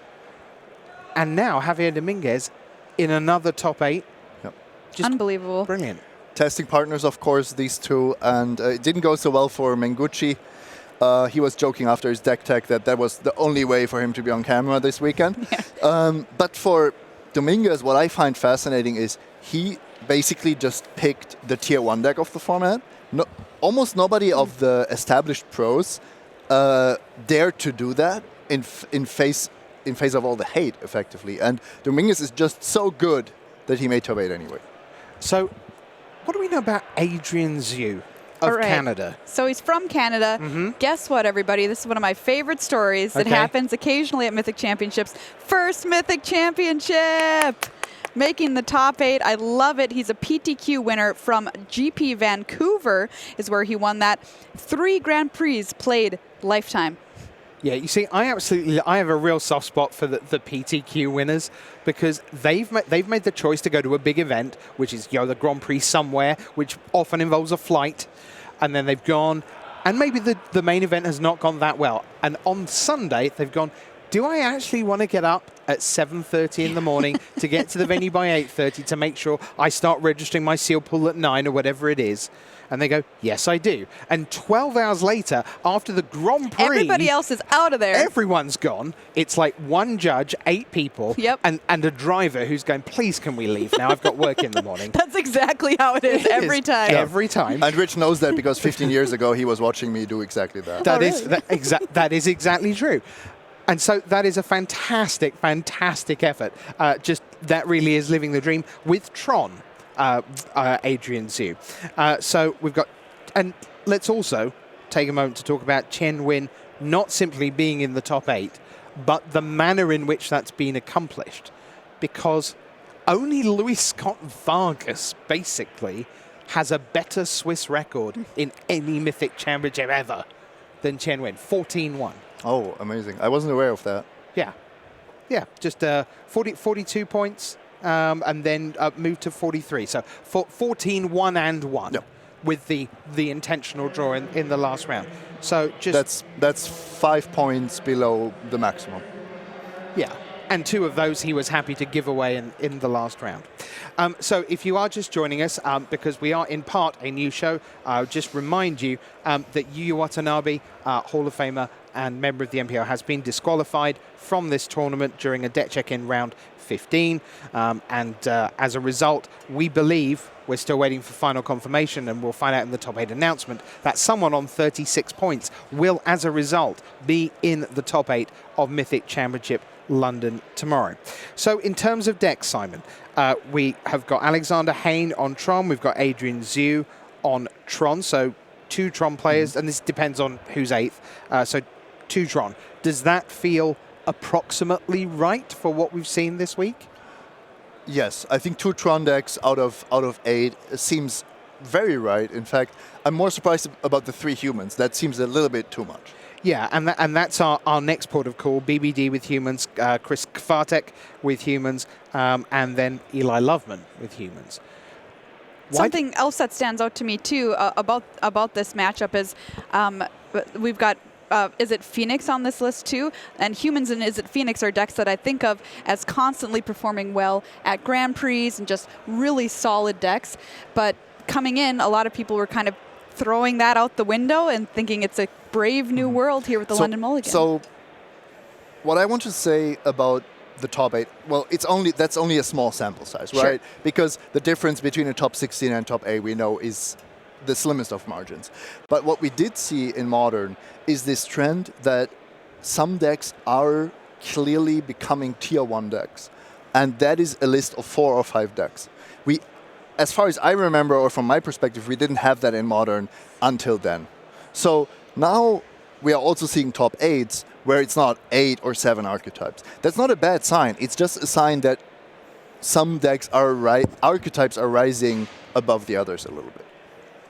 And now Javier Dominguez in another top 8. Yep. Just unbelievable. Brilliant. Testing partners, of course, these two. And it didn't go so well for Mengucci. He was joking after his deck tech that was the only way for him to be on camera this weekend. Yeah. But for Dominguez, what I find fascinating is he basically just picked the tier 1 deck of the format. Almost nobody of the established pros dared to do that in face of all the hate, effectively. And Dominguez is just so good that he made top 8 anyway. So, what do we know about Adrian Zhu of Canada? So he's from Canada. Guess what, everybody? This is one of my favorite stories. It happens occasionally at Mythic Championships. First Mythic Championship! Making the top 8. I love it. He's a PTQ winner from GP Vancouver is where he won that. 3 Grand Prix played lifetime. Yeah, you see, I have a real soft spot for the PTQ winners because they've made the choice to go to a big event, which is the Grand Prix somewhere, which often involves a flight, and then they've gone, and maybe the main event has not gone that well. And on Sunday, they've gone, do I actually want to get up at 7:30 in the morning to get to the venue by 8:30 to make sure I start registering my seal pool at 9 or whatever it is? And they go, yes, I do. And 12 hours later, after the Grand Prix... Everybody else is out of there. Everyone's gone. It's like one judge, 8 people, and a driver who's going, please, can we leave now? I've got work in the morning. That's exactly how it is every time. Every time. And Rich knows that because 15 years ago, he was watching me do exactly that. That is exactly true. And so that is a fantastic, fantastic effort. Just that really is living the dream with Tron. Adrian Zhu. So we've got, and let's also take a moment to talk about Chen Win not simply being in the top 8, but the manner in which that's been accomplished. Because only Luis Scott Vargas, basically, has a better Swiss record in any Mythic Championship ever than Chen Win. 14-1. Oh, amazing. I wasn't aware of that. Yeah. Yeah, just 42 points. and then moved to 43. So 14, 1 and 1 with the intentional draw in the last round. So just that's 5 points below the maximum. Yeah. And 2 of those he was happy to give away in the last round. So if you are just joining us, because we are in part a new show, I'll just remind you that Yu Watanabe, Hall of Famer and member of the MPO, has been disqualified from this tournament during a deck check-in round 15. As a result, we believe, we're still waiting for final confirmation, and we'll find out in the top 8 announcement, that someone on 36 points will, as a result, be in the top 8 of Mythic Championship London tomorrow. So in terms of decks, Simon, we have got Alexander Hayne on Tron, we've got Adrian Zhu on Tron, so 2 Tron players, and this depends on who's 8th, so 2 Tron. Does that feel approximately right for what we've seen this week? Yes, I think 2 Tron decks out of 8 seems very right. In fact, I'm more surprised about the 3 humans. That seems a little bit too much. Yeah, and that's our next port of call. BBD with humans, Chris Kvartek with humans, and then Eli Loveman with humans. Something else that stands out to me too about this matchup is we've got Is It Phoenix on this list too, and humans and Is It Phoenix are decks that I think of as constantly performing well at Grand Prix and just really solid decks. But coming in, a lot of people were kind of throwing that out the window and thinking it's a brave new world here with the London Mulligan. So what I want to say about the top 8, well, that's only a small sample size, right? Sure. Because the difference between a top 16 and top 8 we know is the slimmest of margins. But what we did see in Modern is this trend that some decks are clearly becoming tier 1 decks. And that is a list of 4 or 5 decks. As far as I remember, or from my perspective, we didn't have that in Modern until then. So now we are also seeing top 8s where it's not 8 or 7 archetypes. That's not a bad sign. It's just a sign that some decks archetypes are rising above the others a little bit.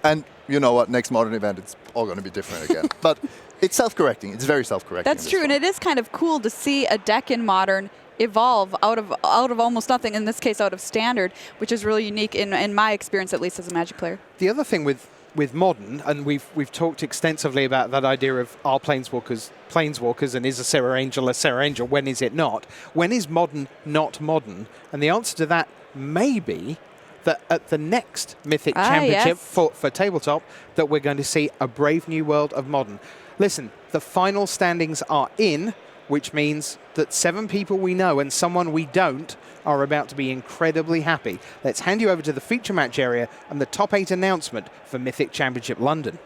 And you know what? Next Modern event, it's all going to be different again. But it's self-correcting. It's very self-correcting. That's true, and it is kind of cool to see a deck in Modern evolve out of almost nothing, in this case out of Standard, which is really unique in my experience, at least as a Magic player. The other thing with Modern, and we've talked extensively about that idea of are Planeswalkers, and is a Serra Angel, when is it not? When is Modern not Modern? And the answer to that may be that at the next Mythic Championship for Tabletop, that we're going to see a brave new world of Modern. Listen, the final standings are in, which means that 7 people we know and someone we don't are about to be incredibly happy. Let's hand you over to the feature match area and the top 8 announcement for Mythic Championship London.